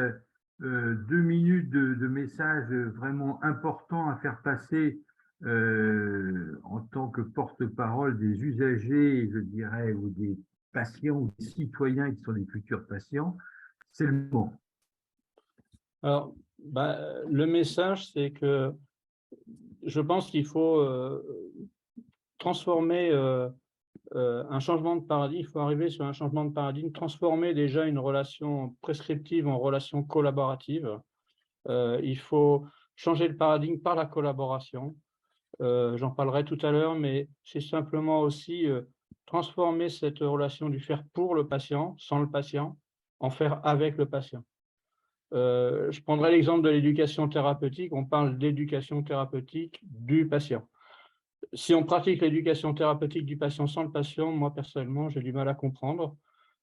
2 minutes de messages vraiment importants à faire passer en tant que porte-parole des usagers, je dirais, ou des patients ou des citoyens qui sont les futurs patients, c'est le moment. Alors, le message, c'est que je pense qu'il faut transformer un changement de paradigme, il faut arriver sur un changement de paradigme, transformer déjà une relation prescriptive en relation collaborative. Il faut changer le paradigme par la collaboration. J'en parlerai tout à l'heure, mais c'est simplement aussi transformer cette relation du faire pour le patient, sans le patient, en faire avec le patient. Je prendrai l'exemple de l'éducation thérapeutique. On parle d'éducation thérapeutique du patient. Si on pratique l'éducation thérapeutique du patient sans le patient, moi personnellement, j'ai du mal à comprendre.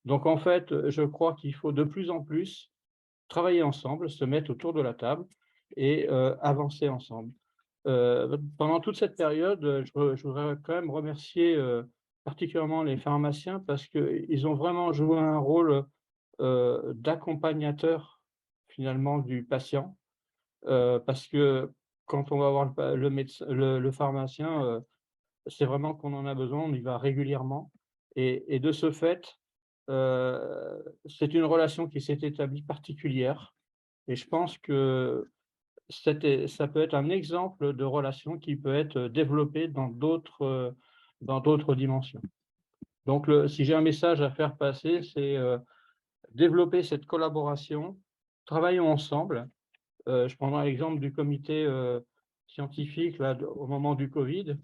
Donc en fait, je crois qu'il faut de plus en plus travailler ensemble, se mettre autour de la table et avancer ensemble. Pendant toute cette période, je voudrais quand même remercier particulièrement les pharmaciens parce qu'ils ont vraiment joué un rôle d'accompagnateur finalement du patient, parce que quand on va voir le pharmacien, c'est vraiment qu'on en a besoin, on y va régulièrement. Et de ce fait, c'est une relation qui s'est établie particulière. Et je pense que ça peut être un exemple de relation qui peut être développé dans d'autres dimensions. Donc, si j'ai un message à faire passer, c'est développer cette collaboration, travaillons ensemble. Je prendrai l'exemple du comité scientifique là, au moment du Covid.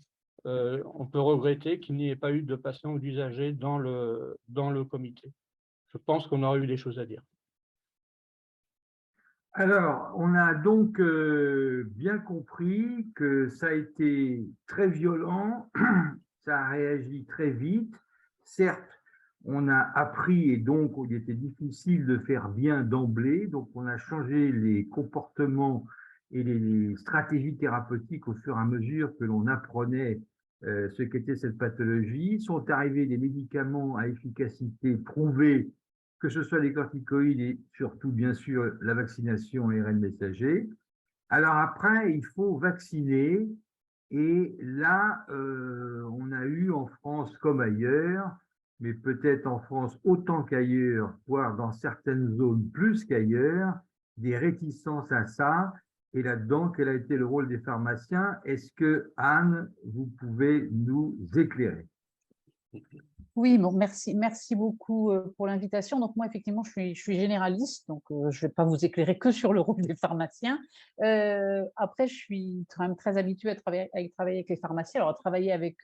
On peut regretter qu'il n'y ait pas eu de patients ou d'usagers dans le comité. Je pense qu'on aurait eu des choses à dire. Alors, on a donc bien compris que ça a été très violent, ça a réagi très vite. Certes, on a appris et donc il était difficile de faire bien d'emblée, donc on a changé les comportements et les stratégies thérapeutiques au fur et à mesure que l'on apprenait ce qu'était cette pathologie. Sont arrivés des médicaments à efficacité prouvée, que ce soit les corticoïdes et surtout, bien sûr, la vaccination ARN messager. Alors après, il faut vacciner. Et là, on a eu en France comme ailleurs, mais peut-être en France autant qu'ailleurs, voire dans certaines zones plus qu'ailleurs, des réticences à ça. Et là-dedans, quel a été le rôle des pharmaciens? Est-ce que, Anne, vous pouvez nous éclairer? Oui, bon, merci beaucoup pour l'invitation. Donc moi, effectivement, je suis généraliste, donc je ne vais pas vous éclairer que sur le rôle des pharmaciens. Après, je suis quand même très habituée à travailler avec les pharmaciens. Alors, à travailler avec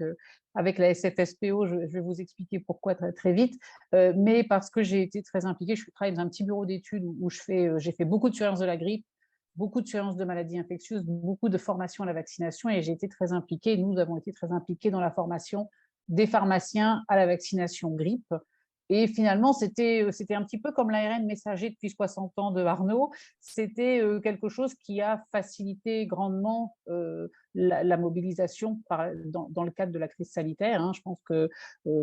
la SFSPO, je vais vous expliquer pourquoi très, très vite, mais parce que j'ai été très impliquée. Je travaille dans un petit bureau d'études où j'ai fait beaucoup de surveillance de la grippe, beaucoup de surveillance de maladies infectieuses, beaucoup de formation à la vaccination, et j'ai été très impliquée. Nous avons été très impliqués dans la formation des pharmaciens à la vaccination grippe. Et finalement, c'était un petit peu comme l'ARN messager depuis 60 ans de Arnaud. C'était quelque chose qui a facilité grandement la mobilisation dans le cadre de la crise sanitaire. Hein. Je pense que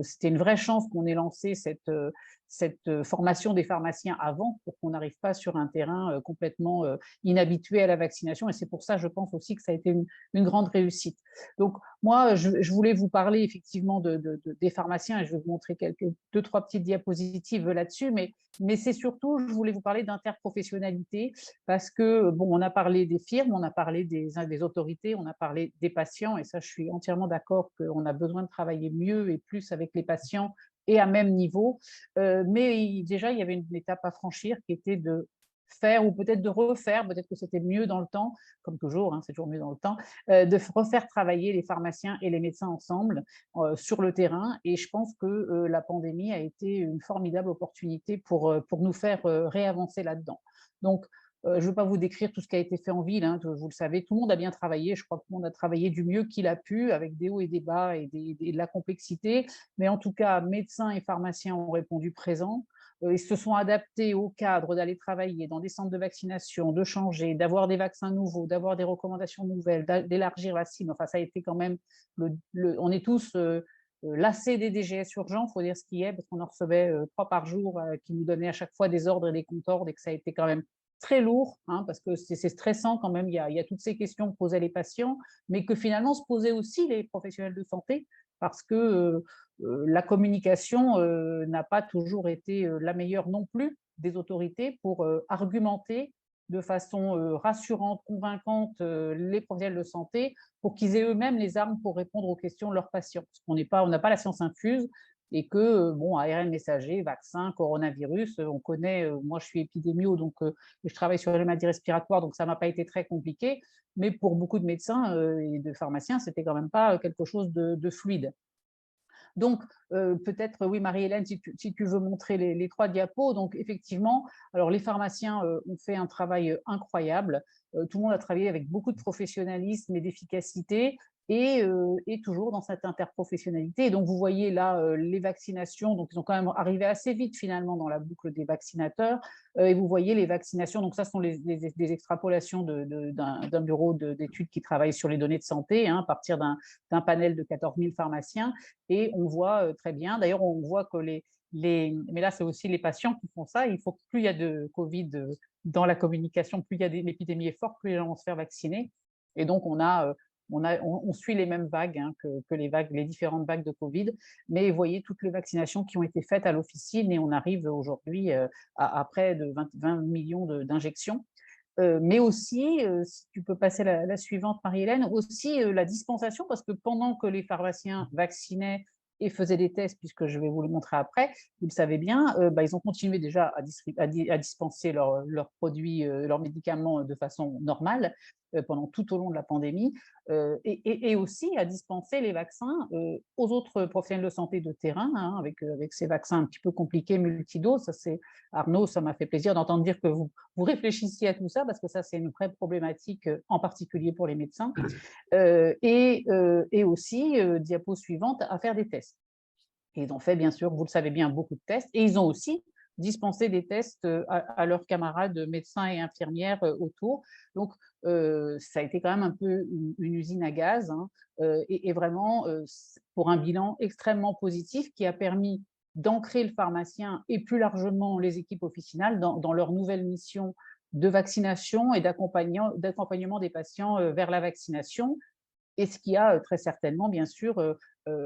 c'était une vraie chance qu'on ait lancé cette formation des pharmaciens avant, pour qu'on n'arrive pas sur un terrain complètement inhabitué à la vaccination. Et c'est pour ça, je pense aussi que ça a été une grande réussite. Donc, moi, je voulais vous parler effectivement des pharmaciens, et je vais vous montrer deux, trois petites diapositives là-dessus, mais c'est surtout, je voulais vous parler d'interprofessionnalité, parce que, bon, on a parlé des firmes, on a parlé des autorités, on a parlé des patients, et ça, je suis entièrement d'accord qu'on a besoin de travailler mieux et plus avec les patients et à même niveau. Mais déjà, il y avait une étape à franchir qui était de faire, ou peut-être de refaire, peut-être que c'était mieux dans le temps, comme toujours, hein, c'est toujours mieux dans le temps, de refaire travailler les pharmaciens et les médecins ensemble sur le terrain. Et je pense que la pandémie a été une formidable opportunité pour nous faire réavancer là-dedans. Donc, je ne veux pas vous décrire tout ce qui a été fait en ville, hein, vous le savez, tout le monde a bien travaillé, je crois que tout le monde a travaillé du mieux qu'il a pu, avec des hauts et des bas et de la complexité, mais en tout cas, médecins et pharmaciens ont répondu présents. Ils se sont adaptés au cadre d'aller travailler dans des centres de vaccination, de changer, d'avoir des vaccins nouveaux, d'avoir des recommandations nouvelles, d'élargir la cible. Enfin, ça a été quand même… on est tous lassés des DGS urgents, il faut dire ce qui est, parce qu'on en recevait 3 par jour qui nous donnaient à chaque fois des ordres et des contre-ordres, et que ça a été quand même très lourd, hein, parce que c'est stressant quand même. Il y a toutes ces questions que posaient les patients, mais que finalement se posaient aussi les professionnels de santé, parce que la communication n'a pas toujours été la meilleure non plus des autorités pour argumenter de façon rassurante, convaincante les professionnels de santé, pour qu'ils aient eux-mêmes les armes pour répondre aux questions de leurs patients. Parce qu'on n'a pas la science infuse, et que, bon, ARN messager, vaccin, coronavirus, on connaît, moi je suis épidémio, donc je travaille sur les maladies respiratoires, donc ça ne m'a pas été très compliqué, mais pour beaucoup de médecins et de pharmaciens, c'était quand même pas quelque chose de fluide. Donc, peut-être, oui, Marie-Hélène, si tu veux montrer les 3 diapos. Donc, effectivement, alors les pharmaciens ont fait un travail incroyable. Tout le monde a travaillé avec beaucoup de professionnalisme et d'efficacité, et toujours dans cette interprofessionnalité. Et donc, vous voyez là les vaccinations. Donc, ils ont quand même arrivé assez vite, finalement, dans la boucle des vaccinateurs. Et vous voyez les vaccinations. Donc, ça sont des extrapolations d'un bureau d'études qui travaille sur les données de santé, hein, à partir d'un panel de 14 000 pharmaciens. Et on voit très bien, d'ailleurs, on voit que mais là, c'est aussi les patients qui font ça. Il faut que plus il y a de Covid dans la communication, plus l'épidémie est forte, plus les gens vont se faire vacciner. Et donc, on suit les mêmes vagues, hein, que les différentes vagues de Covid. Mais vous voyez toutes les vaccinations qui ont été faites à l'officine, et on arrive aujourd'hui à près de 20 millions d'injections. Mais aussi, si tu peux passer la suivante, Marie-Hélène, aussi la dispensation, parce que pendant que les pharmaciens vaccinaient, et faisaient des tests, puisque je vais vous le montrer après, vous le savez bien, ils ont continué déjà à dispenser leurs produits, leurs médicaments de façon normale pendant tout au long de la pandémie, et aussi à dispenser les vaccins aux autres professionnels de santé de terrain, hein, avec ces vaccins un petit peu compliqués, multidoses. Ça, c'est Arnaud, ça m'a fait plaisir d'entendre dire que vous réfléchissiez à tout ça, parce que ça, c'est une vraie problématique, en particulier pour les médecins. Et aussi, diapo suivante, à faire des tests. Et ils ont fait, bien sûr, vous le savez bien, beaucoup de tests. Et ils ont aussi dispensé des tests à leurs camarades médecins et infirmières autour. Donc, ça a été quand même un peu une usine à gaz, hein, et vraiment pour un bilan extrêmement positif qui a permis d'ancrer le pharmacien et plus largement les équipes officinales dans leur nouvelle mission de vaccination et d'accompagnement des patients vers la vaccination, et ce qui a très certainement, bien sûr,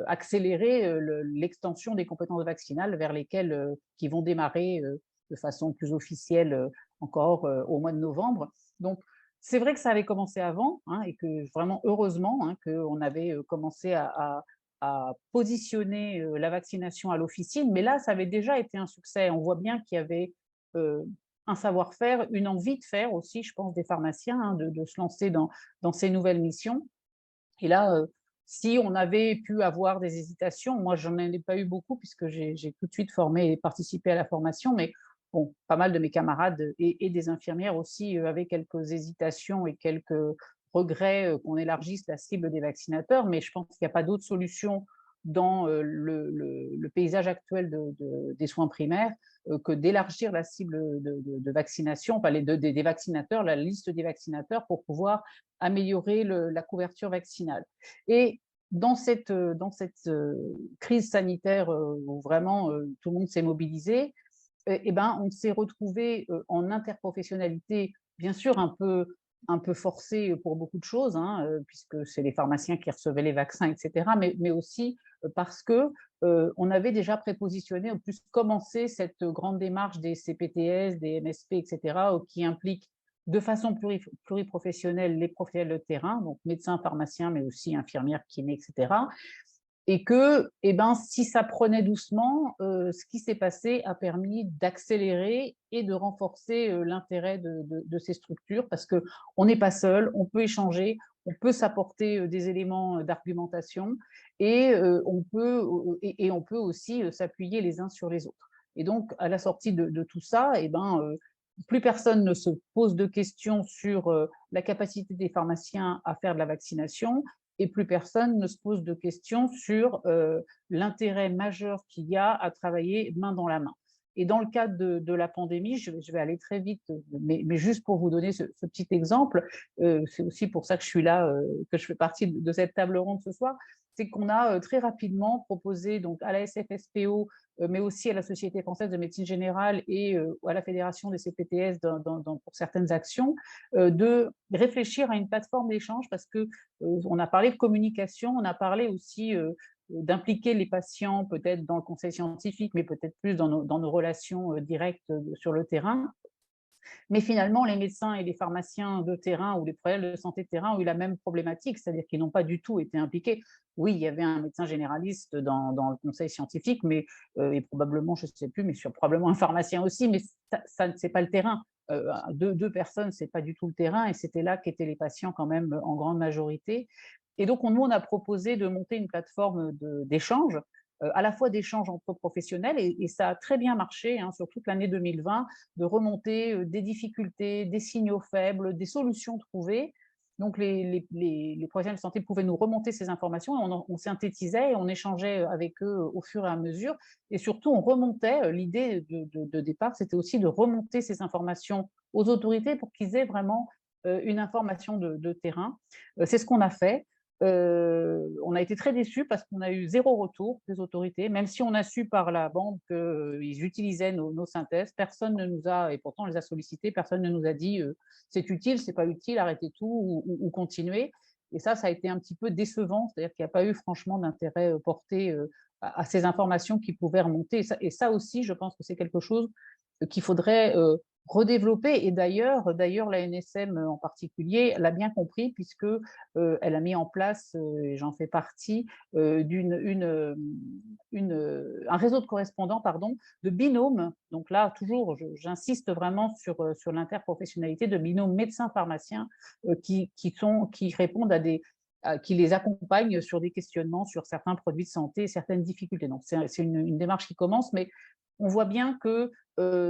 accéléré l'extension des compétences vaccinales vers lesquelles qui vont démarrer de façon plus officielle encore au mois de novembre. Donc, c'est vrai que ça avait commencé avant, hein, et que vraiment heureusement, hein, qu'on avait commencé à positionner la vaccination à l'officine, mais là, ça avait déjà été un succès. On voit bien qu'il y avait un savoir-faire, une envie de faire aussi, je pense, des pharmaciens, hein, de se lancer dans ces nouvelles missions. Et là, si on avait pu avoir des hésitations, moi, j'en ai pas eu beaucoup puisque j'ai tout de suite formé et participé à la formation, mais bon, pas mal de mes camarades et des infirmières aussi avaient quelques hésitations et quelques regrets qu'on élargisse la cible des vaccinateurs, mais je pense qu'il n'y a pas d'autre solution dans le paysage actuel des soins primaires que d'élargir la cible de vaccination, enfin des vaccinateurs, la liste des vaccinateurs pour pouvoir améliorer la couverture vaccinale. Et dans cette crise sanitaire où vraiment tout le monde s'est mobilisé, on s'est retrouvé en interprofessionnalité, bien sûr un peu forcée pour beaucoup de choses, hein, puisque c'est les pharmaciens qui recevaient les vaccins, etc., mais aussi parce que on avait déjà prépositionné, en plus commencé cette grande démarche des CPTS, des MSP, etc., qui implique de façon pluriprofessionnelle les professionnels de terrain, donc médecins, pharmaciens, mais aussi infirmières, kinés, etc. Et que, si ça prenait doucement, ce qui s'est passé a permis d'accélérer et de renforcer l'intérêt de ces structures, parce qu'on n'est pas seul, on peut échanger, on peut s'apporter des éléments d'argumentation, et on peut aussi s'appuyer les uns sur les autres. Et donc, à la sortie de tout ça, plus personne ne se pose de questions sur la capacité des pharmaciens à faire de la vaccination, et plus personne ne se pose de questions sur l'intérêt majeur qu'il y a à travailler main dans la main. Et dans le cadre de la pandémie, je vais aller très vite, mais juste pour vous donner ce petit exemple, c'est aussi pour ça que je suis là, que je fais partie de cette table ronde ce soir, c'est qu'on a très rapidement proposé donc, à la SFSPO, mais aussi à la Société française de médecine générale et à la Fédération des CPTS pour certaines actions, de réfléchir à une plateforme d'échange, parce qu'on a parlé de communication, on a parlé aussi d'impliquer les patients peut-être dans le conseil scientifique, mais peut-être plus dans nos relations directes sur le terrain. Mais finalement, les médecins et les pharmaciens de terrain ou les professionnels de santé de terrain ont eu la même problématique, c'est-à-dire qu'ils n'ont pas du tout été impliqués. Oui, il y avait un médecin généraliste dans le conseil scientifique, mais, et probablement, je ne sais plus, mais probablement un pharmacien aussi, mais ça c'est pas le terrain. Deux personnes, ce n'est pas du tout le terrain, et c'était là qu'étaient les patients quand même en grande majorité. Et donc, nous, on a proposé de monter une plateforme d'échange, à la fois d'échanges entre professionnels, et ça a très bien marché hein, sur toute l'année 2020, de remonter des difficultés, des signaux faibles, des solutions trouvées. Donc, les professionnels de santé pouvaient nous remonter ces informations, et on synthétisait et on échangeait avec eux au fur et à mesure. Et surtout, on remontait, l'idée de départ, c'était aussi de remonter ces informations aux autorités pour qu'ils aient vraiment une information de terrain. C'est ce qu'on a fait. On a été très déçus parce qu'on a eu 0 retour des autorités, même si on a su par la bande qu'ils utilisaient nos synthèses. Personne ne nous a, et pourtant on les a sollicités, personne ne nous a dit c'est utile, c'est pas utile, arrêtez tout ou continuez. Et ça a été un petit peu décevant, c'est-à-dire qu'il n'y a pas eu franchement d'intérêt porté à ces informations qui pouvaient remonter. Et ça aussi, je pense que c'est quelque chose qu'il faudrait redévelopper. Et d'ailleurs, l'ANSM en particulier l'a bien compris, puisque elle a mis en place, et j'en fais partie, un réseau de correspondants, pardon, de binômes. Donc là, toujours, j'insiste vraiment sur l'interprofessionnalité de binômes médecins-pharmaciens qui répondent qui les accompagnent sur des questionnements sur certains produits de santé et certaines difficultés. Donc, c'est une démarche qui commence, mais on voit bien que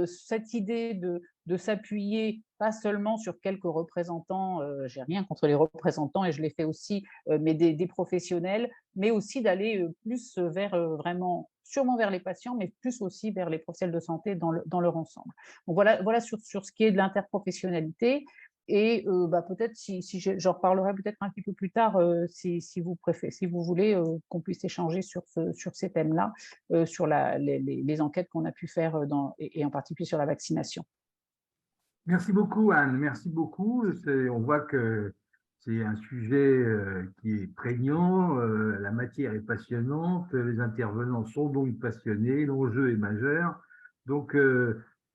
cette idée de s'appuyer pas seulement sur quelques représentants, j'ai rien contre les représentants et je l'ai fait aussi, mais des professionnels, mais aussi d'aller plus vers vraiment, sûrement vers les patients, mais plus aussi vers les professionnels de santé dans leur ensemble. Donc voilà sur ce qui est de l'interprofessionnalité. Et peut-être j'en reparlerai peut-être un petit peu plus tard si vous préférez, si vous voulez qu'on puisse échanger sur ces thèmes-là, sur les enquêtes qu'on a pu faire et en particulier sur la vaccination. Merci beaucoup, Anne. Merci beaucoup. On voit que c'est un sujet qui est prégnant, la matière est passionnante, les intervenants sont donc passionnés, l'enjeu est majeur. Donc,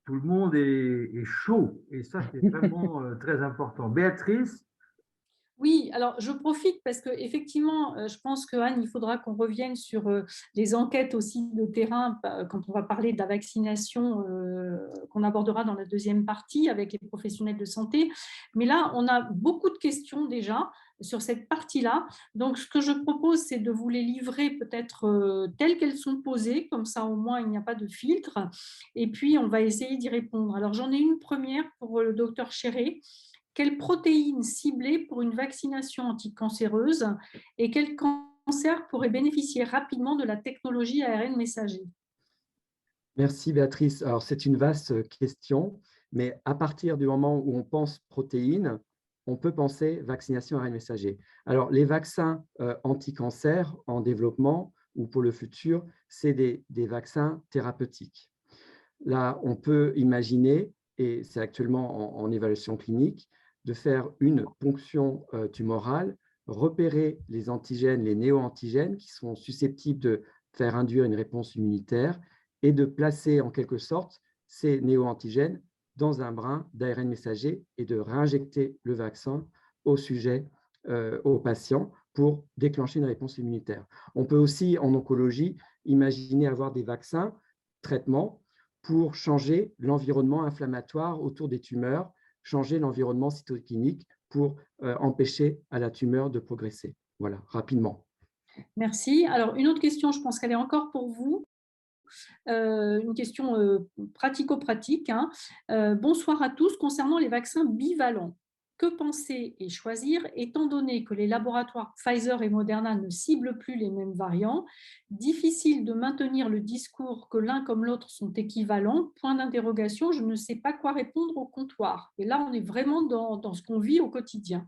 tout le monde est chaud et ça, c'est vraiment très important. Béatrice? Oui, alors je profite parce qu'effectivement, je pense que Anne, il faudra qu'on revienne sur les enquêtes aussi de terrain quand on va parler de la vaccination qu'on abordera dans la deuxième partie avec les professionnels de santé. Mais là, on a beaucoup de questions déjà sur cette partie-là. Donc, ce que je propose, c'est de vous les livrer peut-être telles qu'elles sont posées, comme ça au moins il n'y a pas de filtre. Et puis, on va essayer d'y répondre. Alors, j'en ai une première pour le docteur Chéré. Quelle protéine cibler pour une vaccination anticancéreuse et quel cancer pourrait bénéficier rapidement de la technologie ARN messager? Merci Béatrice. Alors c'est une vaste question, mais à partir du moment où on pense protéines, on peut penser vaccination ARN messager. Alors les vaccins anti-cancer en développement ou pour le futur, c'est des vaccins thérapeutiques. Là, on peut imaginer, et c'est actuellement en évaluation clinique, de faire une ponction tumorale, repérer les antigènes, les néo-antigènes qui sont susceptibles de faire induire une réponse immunitaire et de placer en quelque sorte ces néo-antigènes dans un brin d'ARN messager et de réinjecter le vaccin au sujet, au patient, pour déclencher une réponse immunitaire. On peut aussi, en oncologie, imaginer avoir des vaccins, traitements, pour changer l'environnement inflammatoire autour des tumeurs, changer l'environnement cytokinique pour empêcher à la tumeur de progresser. Voilà, rapidement. Merci. Alors, une autre question, je pense qu'elle est encore pour vous. Une question pratico-pratique. Hein. Bonsoir à tous. Concernant les vaccins bivalents, que penser et choisir, étant donné que les laboratoires Pfizer et Moderna ne ciblent plus les mêmes variants? Difficile de maintenir le discours que l'un comme l'autre sont équivalents. Point d'interrogation, je ne sais pas quoi répondre au comptoir. Et là, on est vraiment dans ce qu'on vit au quotidien.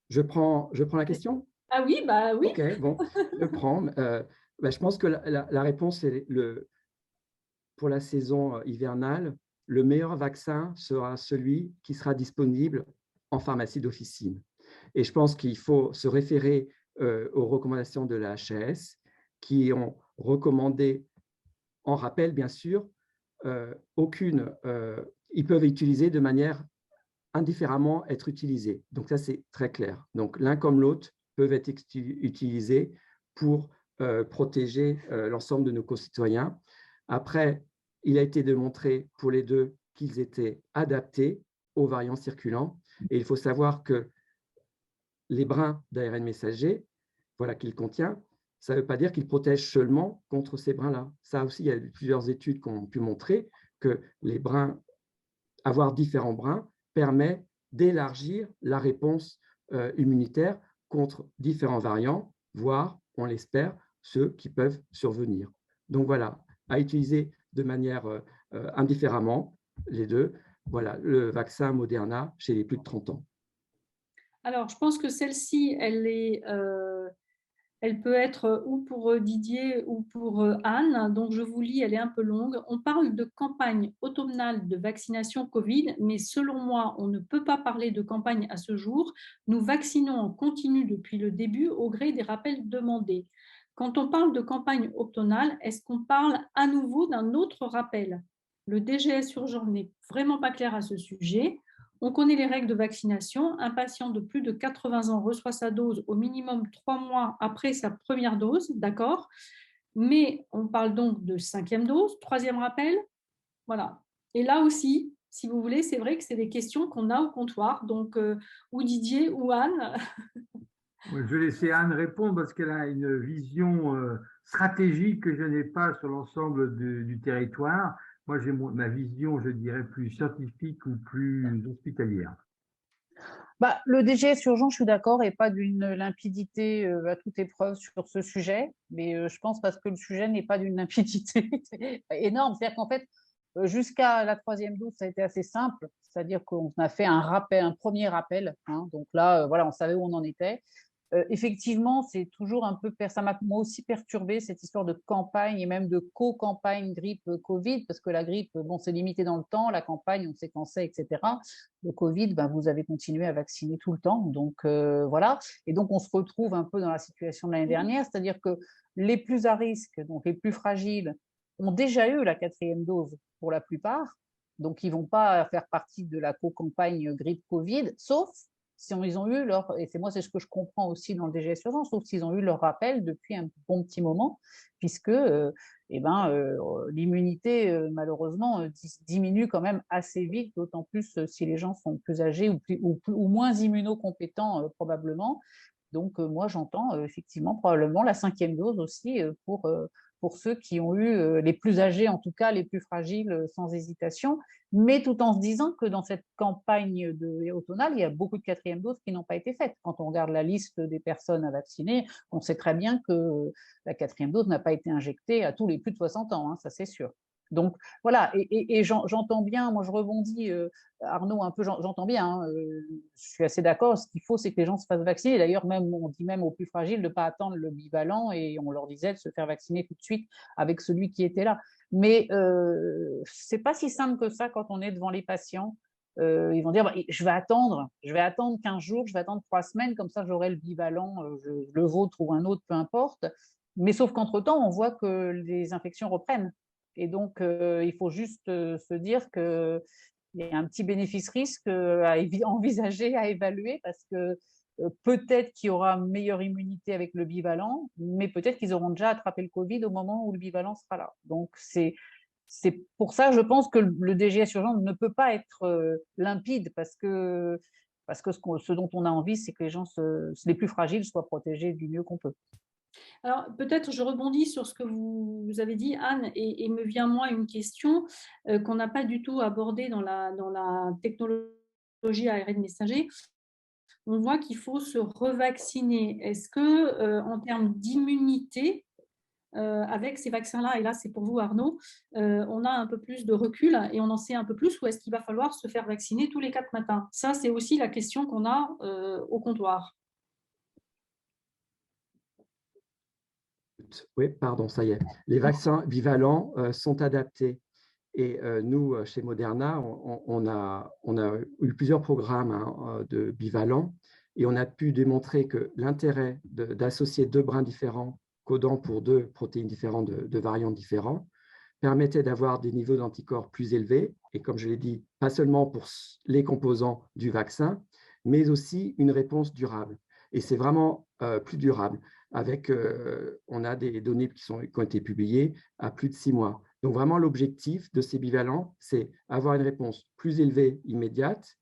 Je prends la question? Ah oui, bah oui. Ok, bon, je prends. Je pense que la réponse est pour la saison hivernale, le meilleur vaccin sera celui qui sera disponible en pharmacie d'officine. Et je pense qu'il faut se référer aux recommandations de la HAS qui ont recommandé, en rappel bien sûr, ils peuvent utiliser de manière indifféremment être utilisés. Donc ça, c'est très clair. Donc l'un comme l'autre peuvent être utilisés pour protéger l'ensemble de nos concitoyens. Après, il a été démontré pour les deux qu'ils étaient adaptés aux variants circulants. Et il faut savoir que les brins d'ARN messager, voilà qu'il contient, ça ne veut pas dire qu'il protège seulement contre ces brins-là. Ça aussi, il y a plusieurs études qui ont pu montrer que les brins, avoir différents brins, permet d'élargir la réponse immunitaire contre différents variants, voire, on l'espère, ceux qui peuvent survenir. Donc voilà, à utiliser de manière indifféremment, les deux. Voilà, le vaccin Moderna chez les plus de 30 ans. Alors, je pense que celle-ci, elle peut être ou pour Didier ou pour Anne. Donc, je vous lis, elle est un peu longue. On parle de campagne automnale de vaccination Covid, mais selon moi, on ne peut pas parler de campagne à ce jour. Nous vaccinons en continu depuis le début au gré des rappels demandés. Quand on parle de campagne automnale, est-ce qu'on parle à nouveau d'un autre rappel? Le DGS urgent n'est vraiment pas clair à ce sujet. On connaît les règles de vaccination. Un patient de plus de 80 ans reçoit sa dose au minimum 3 mois après sa première dose, d'accord? Mais on parle donc de 5e dose, 3e rappel. Voilà. Et là aussi, si vous voulez, c'est vrai que c'est des questions qu'on a au comptoir. Donc, ou Didier ou Anne. Je vais laisser Anne répondre parce qu'elle a une vision stratégique que je n'ai pas sur l'ensemble du territoire. Moi, j'ai ma vision, je dirais, plus scientifique ou plus hospitalière. Bah, le DGS urgent, je suis d'accord, et pas d'une limpidité à toute épreuve sur ce sujet, mais je pense parce que le sujet n'est pas d'une limpidité énorme. C'est-à-dire qu'en fait, jusqu'à la 3e dose, ça a été assez simple, c'est-à-dire qu'on a fait un rappel, un premier rappel, hein, donc là, voilà, on savait où on en était. Effectivement, c'est toujours un peu, ça m'a moi aussi perturbé cette histoire de campagne et même de co-campagne grippe-Covid, parce que la grippe, bon, c'est limité dans le temps, la campagne, on sait quand c'est, etc. Le Covid, ben, vous avez continué à vacciner tout le temps, donc voilà. Et donc, on se retrouve un peu dans la situation de l'année dernière, c'est-à-dire que les plus à risque, donc les plus fragiles, ont déjà eu la 4e dose pour la plupart, donc ils ne vont pas faire partie de la co-campagne grippe-Covid, sauf si ils ont eu leur, et c'est moi c'est ce que je comprends aussi dans le DGS urgence, sauf s'ils ont eu leur rappel depuis un bon petit moment, puisque l'immunité malheureusement diminue quand même assez vite, d'autant plus si les gens sont plus âgés ou moins immunocompétents probablement. Donc moi j'entends effectivement probablement la 5e dose aussi pour ceux qui ont eu les plus âgés, en tout cas les plus fragiles, sans hésitation, mais tout en se disant que dans cette campagne automnale, il y a beaucoup de 4e doses qui n'ont pas été faites. Quand on regarde la liste des personnes à vacciner, on sait très bien que la 4e dose n'a pas été injectée à tous les plus de 60 ans, hein, ça c'est sûr. Donc voilà, et j'entends bien, moi je rebondis, Arnaud, un peu, j'entends bien, hein, je suis assez d'accord, ce qu'il faut c'est que les gens se fassent vacciner, d'ailleurs même, on dit même aux plus fragiles de ne pas attendre le bivalent, et on leur disait de se faire vacciner tout de suite avec celui qui était là. Mais ce n'est pas si simple que ça quand on est devant les patients. Ils vont dire, bah, je vais attendre 15 jours, je vais attendre 3 semaines, comme ça j'aurai le bivalent, le vôtre ou un autre, peu importe. Mais sauf qu'entre-temps, on voit que les infections reprennent. Et donc, il faut juste se dire qu'il y a un petit bénéfice-risque à envisager, à évaluer, parce que peut-être qu'il y aura meilleure immunité avec le bivalent, mais peut-être qu'ils auront déjà attrapé le Covid au moment où le bivalent sera là. Donc, c'est pour ça, je pense que le DGS urgent ne peut pas être limpide, parce que ce dont on a envie, c'est que les gens, les plus fragiles, soient protégés du mieux qu'on peut. Alors, peut-être je rebondis sur ce que vous avez dit, Anne, et me vient moi une question qu'on n'a pas du tout abordée dans la technologie ARN messager. On voit qu'il faut se revacciner. Est-ce que, en termes d'immunité, avec ces vaccins-là, et là c'est pour vous Arnaud, on a un peu plus de recul et on en sait un peu plus, ou est-ce qu'il va falloir se faire vacciner tous les 4 matins? Ça, c'est aussi la question qu'on a au comptoir. Oui, pardon, ça y est. Les vaccins bivalents sont adaptés. Et nous, chez Moderna, on a eu plusieurs programmes de bivalents, et on a pu démontrer que l'intérêt d'associer 2 brins différents codant pour 2 protéines différentes de variants différents permettait d'avoir des niveaux d'anticorps plus élevés, et comme je l'ai dit, pas seulement pour les composants du vaccin, mais aussi une réponse durable. Et c'est vraiment plus durable. On a des données qui ont été publiées à plus de 6 mois. Donc vraiment, l'objectif de ces bivalents, c'est avoir une réponse plus élevée, immédiate,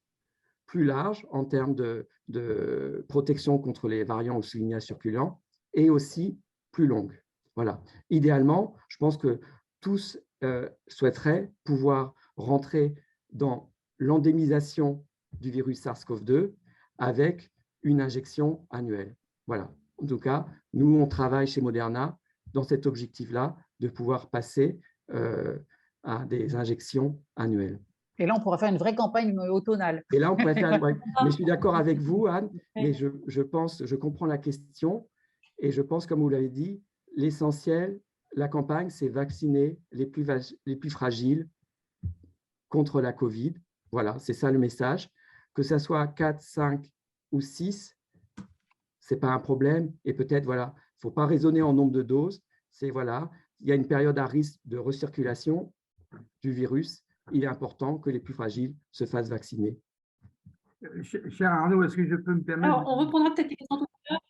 plus large en termes de protection contre les variants ou soulignats circulants, et aussi plus longue. Voilà. Idéalement, je pense que tous souhaiteraient pouvoir rentrer dans l'endémisation du virus SARS-CoV-2 avec une injection annuelle. Voilà. En tout cas, nous, on travaille chez Moderna dans cet objectif-là de pouvoir passer à des injections annuelles. Et là, on pourra faire une vraie campagne automnale. Et là, on pourrait faire mais je suis d'accord avec vous, Anne, mais je comprends la question, et je pense, comme vous l'avez dit, l'essentiel, la campagne, c'est vacciner les plus fragiles contre la Covid. Voilà, c'est ça le message. Que ça soit 4, 5 ou 6, ce n'est pas un problème. Et peut-être, voilà, il ne faut pas raisonner en nombre de doses. C'est, voilà, il y a une période à risque de recirculation. du virus, il est important que les plus fragiles se fassent vacciner. Cher Arnaud, est-ce que je peux me permettre, Alors, on reprendra peut-être les questions tout à l'heure.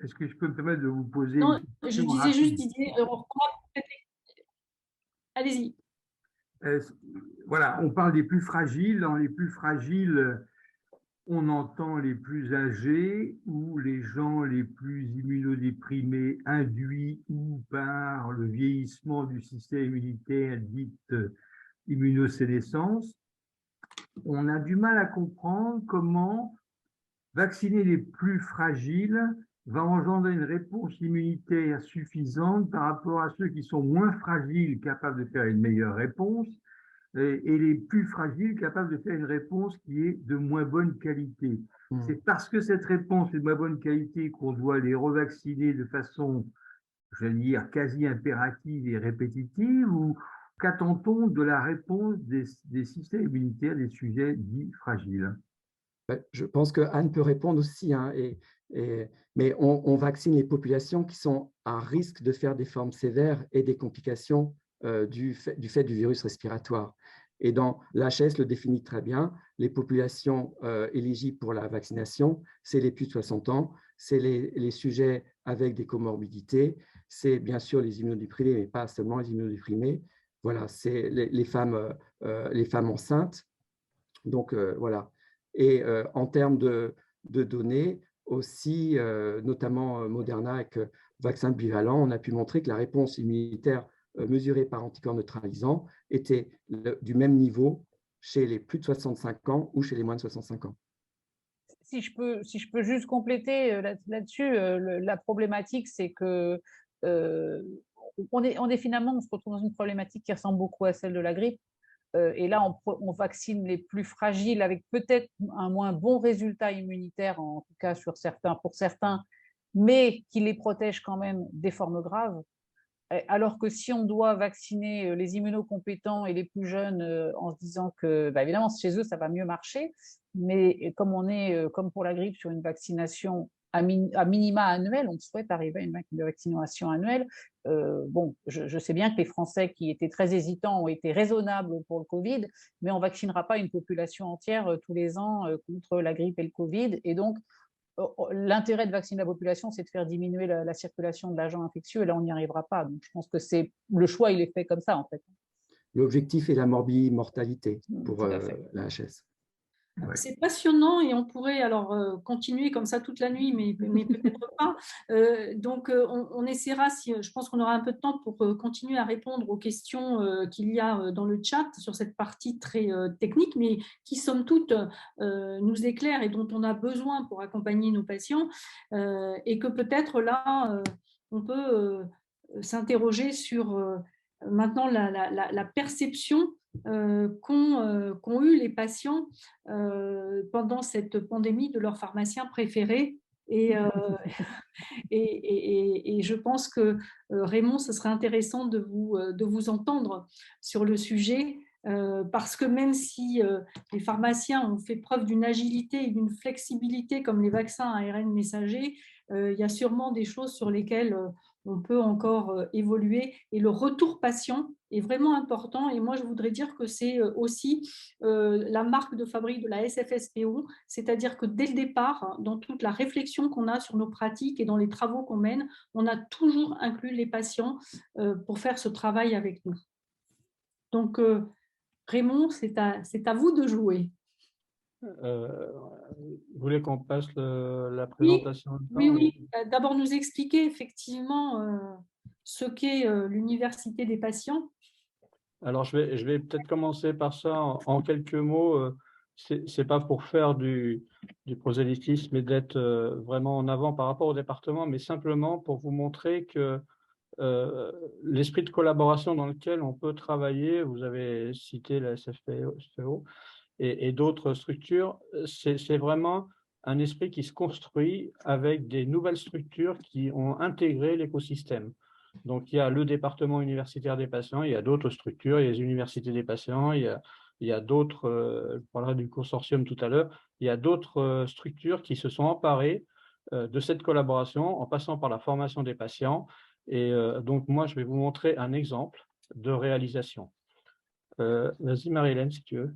est-ce que je peux me permettre de vous poser Non, une je question disais juste, rapide? Didier, on reprendra peut-être allez-y. Euh, Voilà, on parle des plus fragiles. Dans les plus fragiles, on entend les plus âgés ou les gens les plus immunodéprimés, induits ou par le vieillissement du système immunitaire, dite immunosénescence. On a du mal à comprendre comment vacciner les plus fragiles va engendrer une réponse immunitaire suffisante par rapport à ceux qui sont moins fragiles, capables de faire une meilleure réponse, et les plus fragiles capables de faire une réponse qui est de moins bonne qualité. C'est parce que cette réponse est de moins bonne qualité qu'on doit les revacciner de façon, je vais dire, quasi impérative et répétitive, ou qu'attend-on de la réponse des systèmes immunitaires des sujets dits fragiles? Je pense que Anne peut répondre aussi, hein, mais on vaccine les populations qui sont à risque de faire des formes sévères et des complications du fait du virus respiratoire. Et dans l'HS le définit très bien, les populations éligibles pour la vaccination, c'est les plus de 60 ans, c'est les sujets avec des comorbidités, c'est bien sûr les immunodéprimés, mais pas seulement les immunodéprimés. Voilà, c'est les femmes enceintes. Donc, voilà. Et en termes de données aussi, notamment Moderna avec vaccin bivalent, on a pu montrer que la réponse immunitaire mesurée par anticorps neutralisants était du même niveau chez les plus de 65 ans ou chez les moins de 65 ans. Si je peux juste compléter là-dessus, la problématique, c'est que on est finalement, on se retrouve dans une problématique qui ressemble beaucoup à celle de la grippe. Et là, on vaccine les plus fragiles avec peut-être un moins bon résultat immunitaire, en tout cas pour certains, mais qui les protège quand même des formes graves. Alors que si on doit vacciner les immunocompétents et les plus jeunes en se disant que, bah évidemment, chez eux, ça va mieux marcher, mais comme on est, comme pour la grippe, sur une vaccination à minima annuelle, on souhaite arriver à une vaccination annuelle. Bon, je sais bien que les Français qui étaient très hésitants ont été raisonnables pour le Covid, mais on ne vaccinera pas une population entière tous les ans contre la grippe et le Covid. Et donc, l'intérêt de vacciner la population, c'est de faire diminuer la circulation de l'agent infectieux, et là, on n'y arrivera pas. Donc, je pense que le choix, il est fait comme ça, en fait. L'objectif est la morbimortalité pour la HS. Ouais. C'est passionnant et on pourrait alors continuer comme ça toute la nuit, mais peut-être pas. Donc, on essaiera, je pense qu'on aura un peu de temps pour continuer à répondre aux questions qu'il y a dans le chat sur cette partie très technique, mais qui, somme toute, nous éclaire et dont on a besoin pour accompagner nos patients. Et que peut-être là, on peut s'interroger sur maintenant la perception qu'ont eu les patients pendant cette pandémie de leur pharmacien préféré. Et je pense que Raymond, ce serait intéressant de vous entendre sur le sujet, parce que même si les pharmaciens ont fait preuve d'une agilité et d'une flexibilité comme les vaccins à ARN messager, il y a sûrement des choses sur lesquelles on peut encore évoluer, et le retour patient est vraiment important. Et moi, je voudrais dire que c'est aussi la marque de fabrique de la SFSPO, c'est-à-dire que dès le départ, dans toute la réflexion qu'on a sur nos pratiques et dans les travaux qu'on mène, on a toujours inclus les patients pour faire ce travail avec nous. Donc, Raymond, c'est à vous de jouer. Vous voulez qu'on passe la présentation? Oui. D'abord, nous expliquer effectivement ce qu'est l'université des patients. Alors, je vais peut-être commencer par ça en quelques mots. C'est pas pour faire du prosélytisme et d'être vraiment en avant par rapport au département, mais simplement pour vous montrer que l'esprit de collaboration dans lequel on peut travailler, vous avez cité la SFPO et d'autres structures, c'est vraiment un esprit qui se construit avec des nouvelles structures qui ont intégré l'écosystème. Donc, il y a le département universitaire des patients, il y a d'autres structures, il y a les universités des patients, il y a d'autres, je parlerai du consortium tout à l'heure, il y a d'autres structures qui se sont emparées de cette collaboration en passant par la formation des patients. Et donc, moi, je vais vous montrer un exemple de réalisation. Vas-y, Marie-Hélène, si tu veux.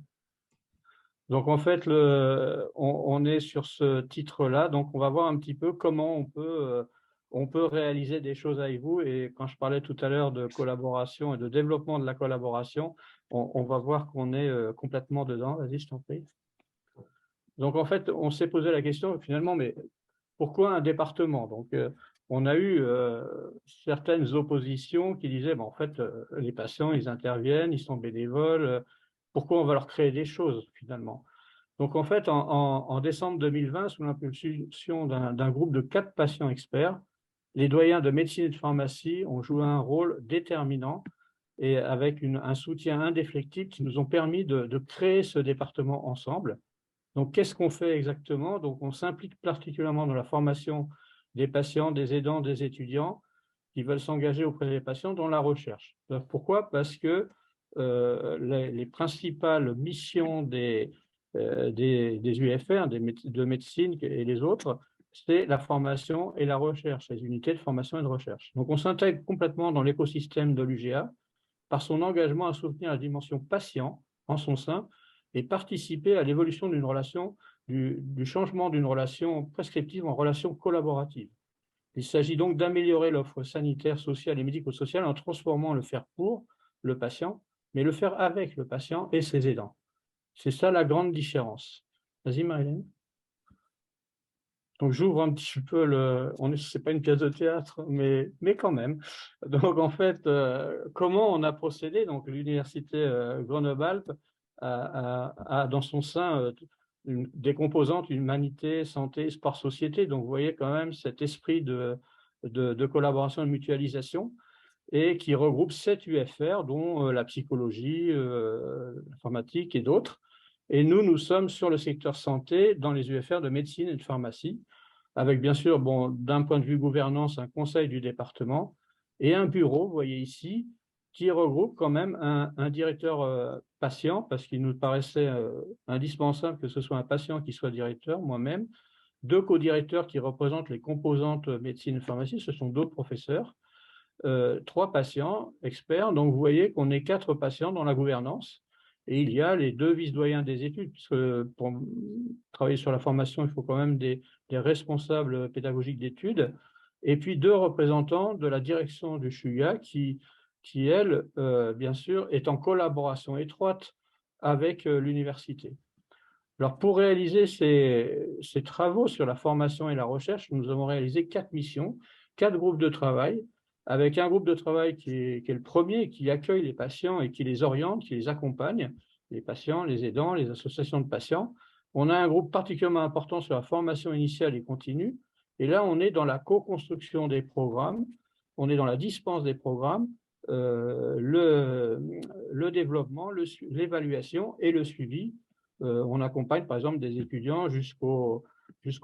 Donc, en fait, on est sur ce titre-là. Donc, on va voir un petit peu comment on peut réaliser des choses avec vous. Et quand je parlais tout à l'heure de collaboration et de développement de la collaboration, on va voir qu'on est complètement dedans. Vas-y, je t'en prie. Donc, en fait, on s'est posé la question, finalement, mais pourquoi un département? Donc, on a eu certaines oppositions qui disaient, en fait, les patients, ils interviennent, ils sont bénévoles, pourquoi on va leur créer des choses, finalement? Donc, en fait, en décembre 2020, sous l'impulsion d'un groupe de 4 patients experts, les doyens de médecine et de pharmacie ont joué un rôle déterminant et avec un soutien indéfectible qui nous ont permis de créer ce département ensemble. Donc, qu'est-ce qu'on fait exactement? Donc, on s'implique particulièrement dans la formation des patients, des aidants, des étudiants qui veulent s'engager auprès des patients dans la recherche. Pourquoi? Parce que les principales missions des UFR, de médecine et les autres, c'est la formation et la recherche, les unités de formation et de recherche. Donc, on s'intègre complètement dans l'écosystème de l'UGA par son engagement à soutenir la dimension patient en son sein et participer à l'évolution d'une relation, du changement d'une relation prescriptive en relation collaborative. Il s'agit donc d'améliorer l'offre sanitaire, sociale et médico-sociale en transformant le faire pour le patient, mais le faire avec le patient et ses aidants. C'est ça la grande différence. Vas-y, Marie-Hélène. Donc, j'ouvre un petit peu ce n'est pas une pièce de théâtre, mais quand même. Donc, en fait, comment on a procédé? Donc, l'Université Grenoble-Alpes a dans son sein des composantes humanité, santé, sport, société. Donc, vous voyez quand même cet esprit de collaboration et de mutualisation et qui regroupe 7 UFR, dont la psychologie, l'informatique et d'autres. Et nous sommes sur le secteur santé dans les UFR de médecine et de pharmacie, avec bien sûr, d'un point de vue gouvernance, un conseil du département et un bureau, vous voyez ici, qui regroupe quand même un directeur patient, parce qu'il nous paraissait indispensable que ce soit un patient qui soit directeur, moi-même, 2 co-directeurs qui représentent les composantes médecine et pharmacie, ce sont d'autres professeurs, 3 patients experts, donc vous voyez qu'on est 4 patients dans la gouvernance, et il y a les 2 vice-doyens des études, puisque pour travailler sur la formation, il faut quand même des responsables pédagogiques d'études, et puis 2 représentants de la direction du CHUGA qui elle, bien sûr, est en collaboration étroite avec l'université. Alors, pour réaliser ces travaux sur la formation et la recherche, nous avons réalisé 4 missions, 4 groupes de travail, avec un groupe de travail qui est le premier, qui accueille les patients et qui les oriente, qui les accompagne, les patients, les aidants, les associations de patients. On a un groupe particulièrement important sur la formation initiale et continue. Et là, on est dans la co-construction des programmes, on est dans la dispense des programmes, le développement, l'évaluation et le suivi. On accompagne, par exemple, des étudiants jusqu'aux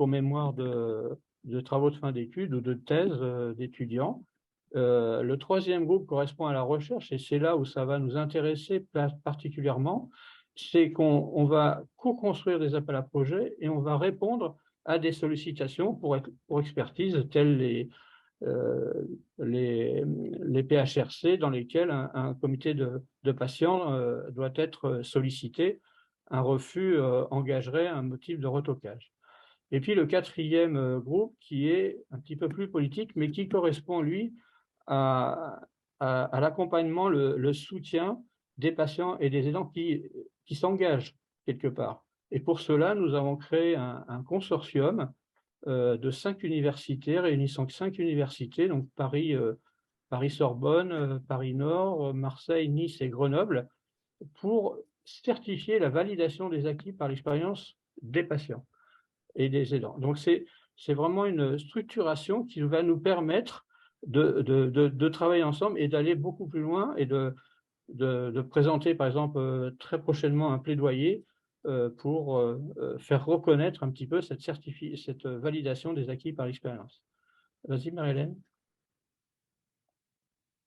mémoires de travaux de fin d'études ou de thèses d'étudiants. Le 3e groupe correspond à la recherche, et c'est là où ça va nous intéresser particulièrement, c'est qu'on va co-construire des appels à projets et on va répondre à des sollicitations pour expertise, telles les PHRC, dans lesquels un comité de patients doit être sollicité. Un refus engagerait un motif de retoquage. Et puis le 4e groupe, qui est un petit peu plus politique, mais qui correspond, lui, à l'accompagnement, le soutien des patients et des aidants qui s'engagent quelque part. Et pour cela, nous avons créé un consortium de 5 universités, réunissant 5 universités, donc Paris-Sorbonne, Paris-Nord, Marseille, Nice et Grenoble, pour certifier la validation des acquis par l'expérience des patients et des aidants. Donc, c'est vraiment une structuration qui va nous permettre de travailler ensemble et d'aller beaucoup plus loin et de présenter, par exemple, très prochainement un plaidoyer pour faire reconnaître un petit peu cette validation des acquis par l'expérience. Vas-y, Marie-Hélène.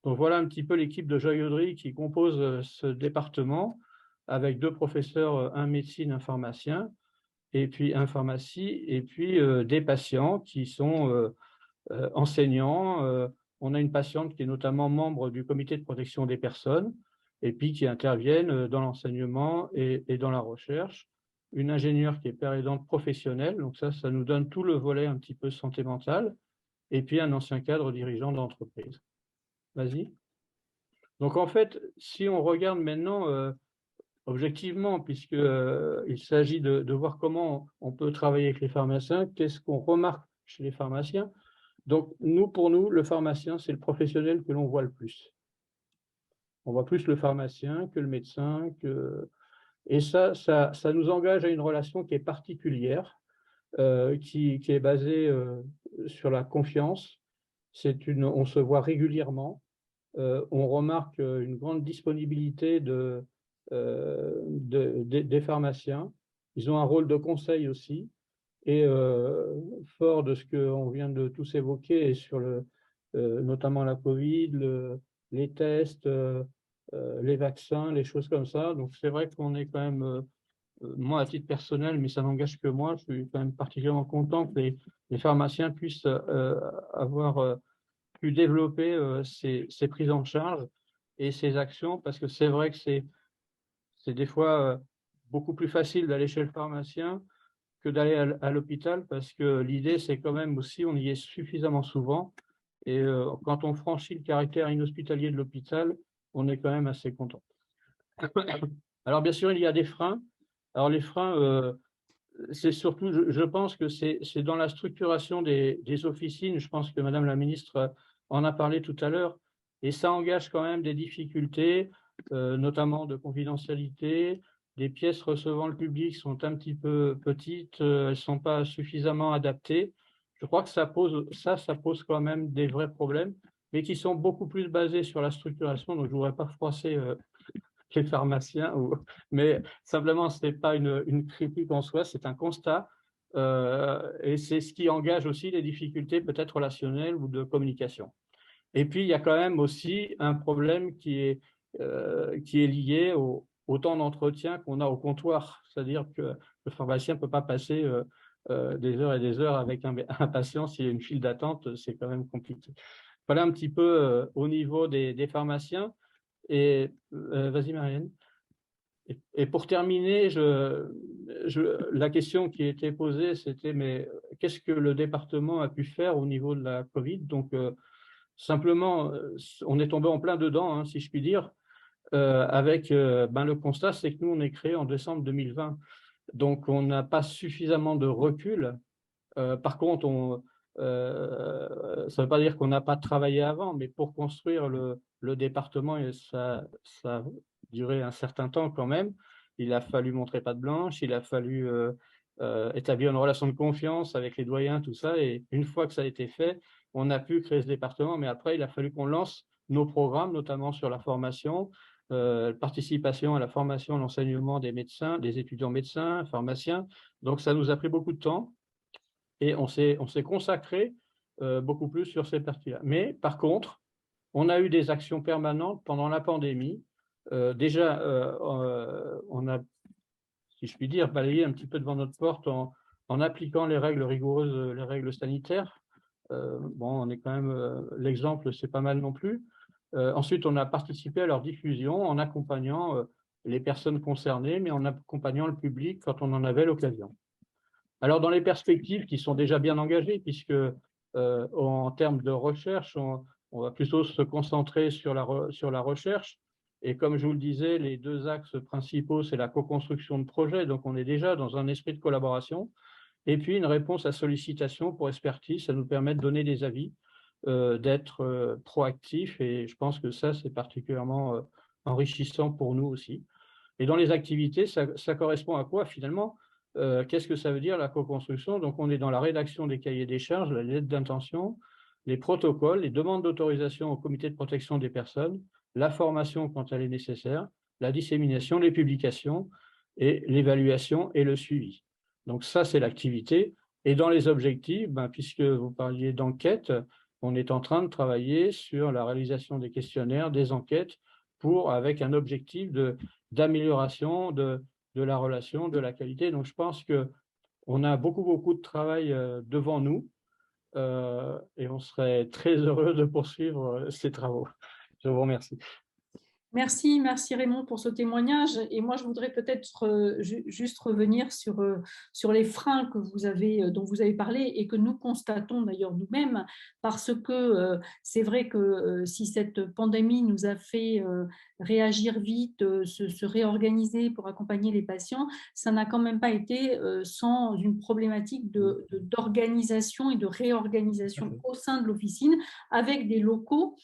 Donc, voilà un petit peu l'équipe de Joy Audry qui compose ce département, avec 2 professeurs, un médecine, un pharmacien, et puis un pharmacie, et puis des patients qui sont enseignants, on a une patiente qui est notamment membre du comité de protection des personnes et puis qui interviennent dans l'enseignement et dans la recherche. Une ingénieure qui est père aidante professionnelle, donc ça nous donne tout le volet un petit peu santé mentale, et puis un ancien cadre dirigeant d'entreprise. Vas-y. Donc en fait, si on regarde maintenant objectivement, puisqu'il s'agit de voir comment on peut travailler avec les pharmaciens, qu'est-ce qu'on remarque chez les pharmaciens. Donc pour nous, le pharmacien, c'est le professionnel que l'on voit le plus. On voit plus le pharmacien que le médecin, et ça nous engage à une relation qui est particulière, qui est basée sur la confiance. On se voit régulièrement. On remarque une grande disponibilité des pharmaciens. Ils ont un rôle de conseil aussi. Et fort de ce qu'on vient de tous évoquer, et sur notamment la Covid, les tests, les vaccins, les choses comme ça. Donc c'est vrai qu'on est quand même, moi à titre personnel, mais ça n'engage que moi, je suis quand même particulièrement content que les pharmaciens puissent avoir pu développer ces prises en charge et ces actions, parce que c'est vrai que c'est des fois beaucoup plus facile d'aller chez le pharmacien que d'aller à l'hôpital, parce que l'idée, c'est quand même aussi, on y est suffisamment souvent, et quand on franchit le caractère inhospitalier de l'hôpital, on est quand même assez content. Alors bien sûr, il y a des freins. Alors les freins, c'est surtout, je pense que c'est dans la structuration des officines. Je pense que Madame la ministre en a parlé tout à l'heure, et ça engage quand même des difficultés, notamment de confidentialité. Les pièces recevant le public sont un petit peu petites, elles ne sont pas suffisamment adaptées. Je crois que ça pose quand même des vrais problèmes, mais qui sont beaucoup plus basés sur la structuration. Donc je ne voudrais pas froisser les pharmaciens, mais simplement, ce n'est pas une critique en soi, c'est un constat. Et c'est ce qui engage aussi les difficultés peut-être relationnelles ou de communication. Et puis, il y a quand même aussi un problème qui est lié au temps d'entretien qu'on a au comptoir. C'est-à-dire que le pharmacien ne peut pas passer des heures et des heures avec un patient. S'il y a une file d'attente, c'est quand même compliqué. Voilà un petit peu au niveau des pharmaciens. Et vas-y, Marianne. Et pour terminer, la question qui a été posée, c'était mais qu'est-ce que le département a pu faire au niveau de la Covid? Donc, simplement, on est tombé en plein dedans, hein, si je puis dire, avec le constat, c'est que nous, on est créé en décembre 2020. Donc, on n'a pas suffisamment de recul. Par contre, ça ne veut pas dire qu'on n'a pas travaillé avant, mais pour construire le département, et ça a duré un certain temps quand même. Il a fallu montrer patte blanche, il a fallu établir une relation de confiance avec les doyens, tout ça. Et une fois que ça a été fait, on a pu créer ce département, mais après, il a fallu qu'on lance nos programmes, notamment sur la formation, participation à la formation, à l'enseignement des médecins, des étudiants médecins, pharmaciens. Donc, ça nous a pris beaucoup de temps. Et on s'est consacré beaucoup plus sur ces parties-là. Mais par contre, on a eu des actions permanentes pendant la pandémie. Déjà, on a, si je puis dire, balayé un petit peu devant notre porte en appliquant les règles rigoureuses, les règles sanitaires. On est quand même, l'exemple, c'est pas mal non plus. Ensuite, on a participé à leur diffusion en accompagnant les personnes concernées, mais en accompagnant le public quand on en avait l'occasion. Alors, dans les perspectives qui sont déjà bien engagées, puisque en termes de recherche, on va plutôt se concentrer sur la recherche. Et comme je vous le disais, les deux axes principaux, c'est la co-construction de projets. Donc, on est déjà dans un esprit de collaboration. Et puis, une réponse à sollicitation pour expertise, ça nous permet de donner des avis, d'être proactifs. Et je pense que ça, c'est particulièrement enrichissant pour nous aussi. Et dans les activités, ça correspond à quoi finalement? Qu'est-ce que ça veut dire la co-construction? Donc, on est dans la rédaction des cahiers des charges, la lettre d'intention, les protocoles, les demandes d'autorisation au comité de protection des personnes, la formation quand elle est nécessaire, la dissémination, les publications et l'évaluation et le suivi. Donc, ça, c'est l'activité. Et dans les objectifs, puisque vous parliez d'enquête, on est en train de travailler sur la réalisation des questionnaires, des enquêtes, avec un objectif d'amélioration de la relation, de la qualité. Donc, je pense qu'on a beaucoup de travail devant nous. et on serait très heureux de poursuivre ces travaux. Je vous remercie. Merci, merci Raymond pour ce témoignage. Et moi, je voudrais peut-être juste revenir sur les freins que dont vous avez parlé et que nous constatons d'ailleurs nous-mêmes, parce que c'est vrai que si cette pandémie nous a fait réagir vite, se réorganiser pour accompagner les patients, ça n'a quand même pas été sans une problématique d'organisation et de réorganisation au sein de l'officine avec des locaux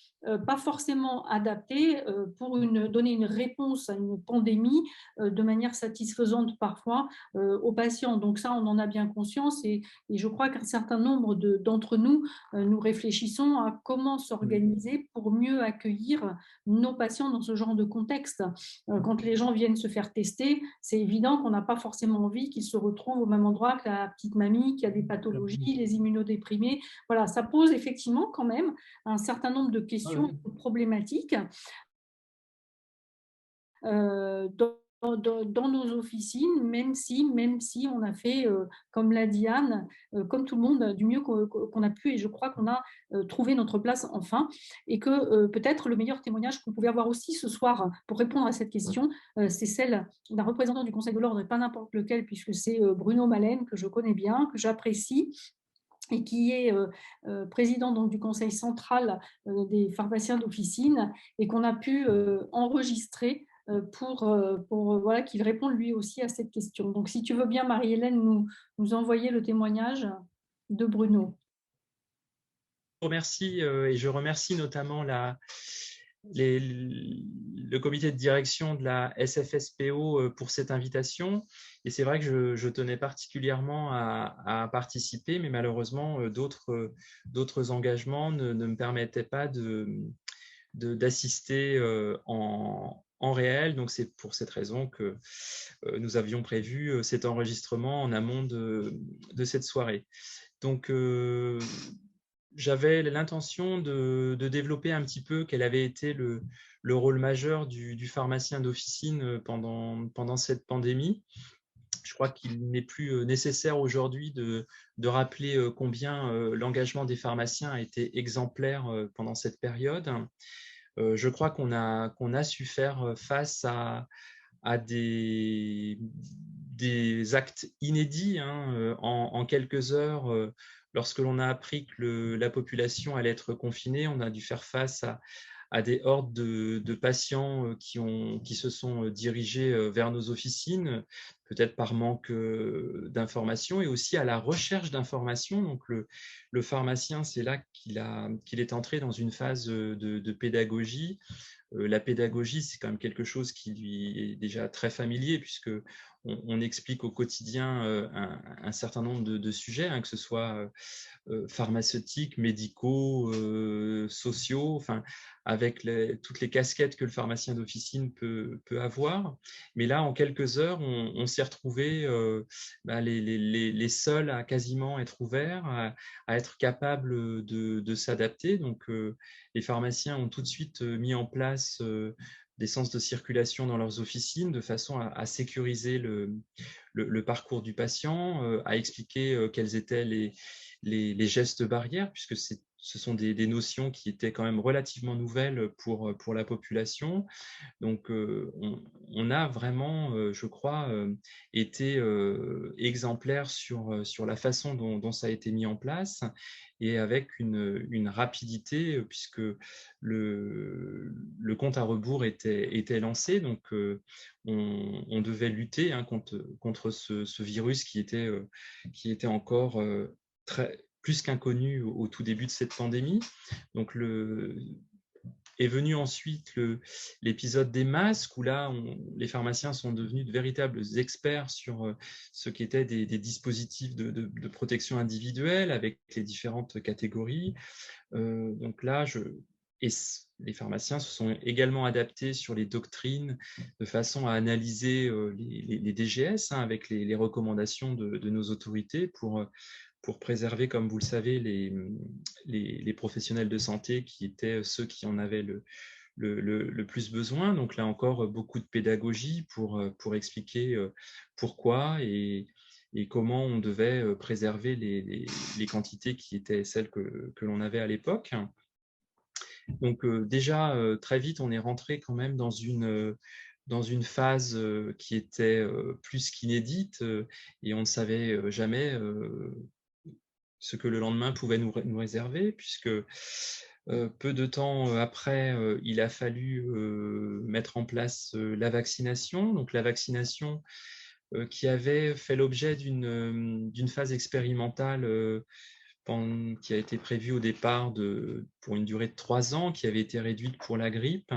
pas forcément adaptés pour donner une réponse à une pandémie de manière satisfaisante parfois aux patients. Donc ça, on en a bien conscience et je crois qu'un certain nombre d'entre nous, nous réfléchissons à comment s'organiser pour mieux accueillir nos patients dans ce genre de contexte. Quand les gens viennent se faire tester, c'est évident qu'on n'a pas forcément envie qu'ils se retrouvent au même endroit que la petite mamie qui a des pathologies, les immunodéprimés. Voilà, ça pose effectivement quand même un certain nombre de questions, de problématiques dans nos officines, même si on a fait, comme l'a dit Anne, comme tout le monde, du mieux qu'on a pu, et je crois qu'on a trouvé notre place enfin, et que peut-être le meilleur témoignage qu'on pouvait avoir aussi ce soir pour répondre à cette question, c'est celle d'un représentant du Conseil de l'Ordre, et pas n'importe lequel, puisque c'est Bruno Malène, que je connais bien, que j'apprécie, et qui est président donc, du Conseil central des pharmaciens d'officine, et qu'on a pu enregistrer pour voilà, qu'il réponde lui aussi à cette question. Donc, si tu veux bien, Marie-Hélène, nous envoyer le témoignage de Bruno. Je vous remercie et je remercie notamment le comité de direction de la SFSPO pour cette invitation. Et c'est vrai que je tenais particulièrement à participer, mais malheureusement, d'autres engagements ne me permettaient pas d'assister en réel. Donc, c'est pour cette raison que nous avions prévu cet enregistrement en amont de cette soirée. Donc, j'avais l'intention de développer un petit peu quel avait été le rôle majeur du pharmacien d'officine pendant cette pandémie. Je crois qu'il n'est plus nécessaire aujourd'hui de rappeler combien l'engagement des pharmaciens a été exemplaire pendant cette période. Je crois qu'on a su faire face à des actes inédits en quelques heures. Lorsque l'on a appris que la population allait être confinée, on a dû faire face à des hordes de patients qui se sont dirigés vers nos officines, peut-être par manque d'informations, et aussi à la recherche d'informations. Donc le pharmacien, c'est là qu'il est entré dans une phase de pédagogie. La pédagogie, c'est quand même quelque chose qui lui est déjà très familier, puisque on explique au quotidien un certain nombre de sujets, que ce soit pharmaceutiques, médicaux, sociaux, enfin, avec toutes les casquettes que le pharmacien d'officine peut avoir. Mais là, en quelques heures, on s'est retrouvés les seuls à quasiment être ouverts, à être capables de s'adapter. Donc, les pharmaciens ont tout de suite mis en place des sens de circulation dans leurs officines de façon à sécuriser le parcours du patient, à expliquer quels étaient les gestes barrières, puisque ce sont des notions qui étaient quand même relativement nouvelles pour la population. Donc, on a vraiment, je crois, été exemplaire sur la façon dont ça a été mis en place, et avec une rapidité, puisque le compte à rebours était lancé. Donc, on devait lutter contre ce virus qui était encore plus qu'inconnu au tout début de cette pandémie. Donc, est venu ensuite l'épisode des masques, où là, les pharmaciens sont devenus de véritables experts sur ce qu'étaient des dispositifs de protection individuelle avec les différentes catégories. Donc là, les pharmaciens se sont également adaptés sur les doctrines de façon à analyser les DGS avec les recommandations de nos autorités pour préserver, comme vous le savez, les professionnels de santé qui étaient ceux qui en avaient le plus besoin. Donc là encore, beaucoup de pédagogie pour expliquer pourquoi, et et comment on devait préserver les quantités qui étaient celles que l'on avait à l'époque. Donc déjà, très vite, on est rentré quand même dans une phase qui était plus qu'inédite et on ne savait jamais ce que le lendemain pouvait nous réserver, puisque peu de temps après, il a fallu mettre en place la vaccination. Donc la vaccination qui avait fait l'objet d'une phase expérimentale qui a été prévue au départ pour une durée de 3 ans, qui avait été réduite pour la grippe.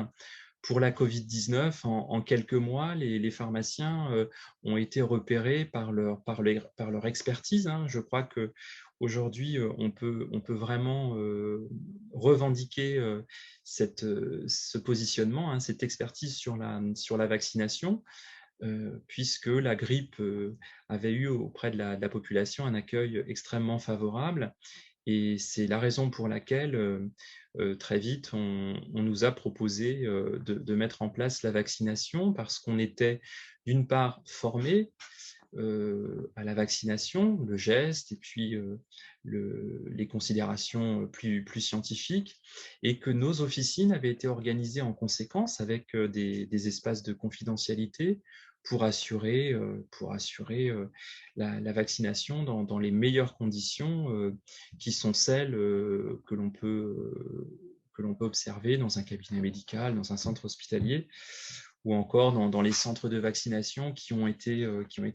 Pour la Covid-19, en quelques mois, les pharmaciens ont été repérés par leur expertise. Hein. Je crois qu'aujourd'hui, on peut vraiment revendiquer ce positionnement, hein, cette expertise sur la vaccination, puisque la grippe avait eu auprès de la population un accueil extrêmement favorable. Et c'est la raison pour laquelle, très vite, on nous a proposé de mettre en place la vaccination, parce qu'on était d'une part formés à la vaccination, le geste et puis les considérations plus scientifiques, et que nos officines avaient été organisées en conséquence avec des espaces de confidentialité pour assurer la vaccination dans les meilleures conditions qui sont celles que l'on peut observer dans un cabinet médical, dans un centre hospitalier, ou encore dans les centres de vaccination qui ont été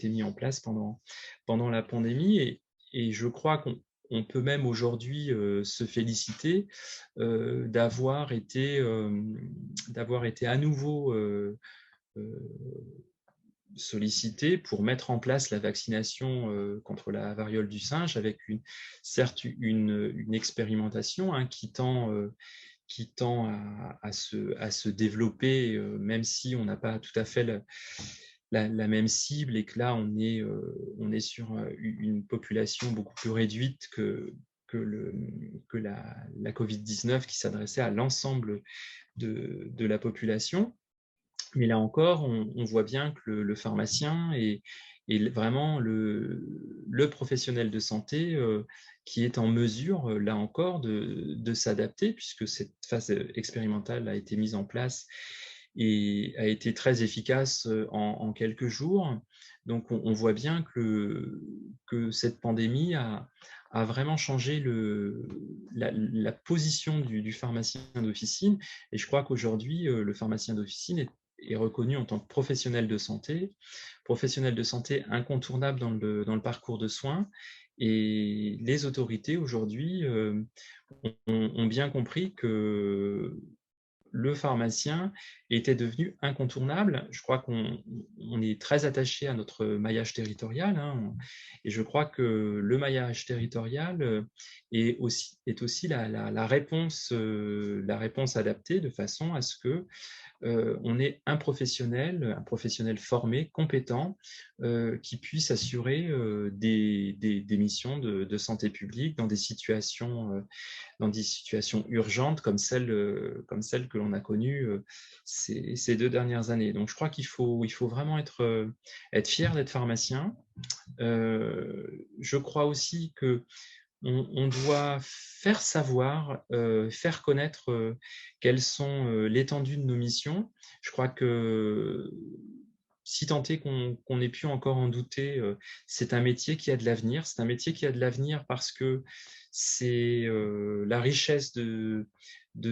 mis en place pendant la pandémie. Et je crois qu'on peut même aujourd'hui se féliciter d'avoir été à nouveau sollicité pour mettre en place la vaccination contre la variole du singe, avec certes une expérimentation hein, qui tend à se développer, même si on n'a pas tout à fait la même cible, et que là, on est sur une population beaucoup plus réduite que la Covid-19, qui s'adressait à l'ensemble de la population. Mais là encore, on voit bien que le pharmacien est vraiment le professionnel de santé qui est en mesure, là encore, de s'adapter, puisque cette phase expérimentale a été mise en place et a été très efficace en quelques jours. Donc, on voit bien que cette pandémie a vraiment changé la position du pharmacien d'officine. Et je crois qu'aujourd'hui, le pharmacien d'officine est reconnu en tant que professionnel de santé incontournable dans le parcours de soins. Et les autorités aujourd'hui ont bien compris que le pharmacien était devenu incontournable. Je crois qu'on est très attaché à notre maillage territorial, hein, et je crois que le maillage territorial est aussi la réponse adaptée, de façon à ce que on ait un professionnel formé, compétent, qui puisse assurer des missions de santé publique dans des situations urgentes comme celles que l'on a connues ces 2 dernières années. Donc, je crois qu'il faut vraiment être fier d'être pharmacien. Je crois aussi que on doit faire savoir, faire connaître quelles sont l'étendue de nos missions. Je crois que, si tant est qu'on ait pu encore en douter, c'est un métier qui a de l'avenir. C'est un métier qui a de l'avenir parce que c'est la richesse de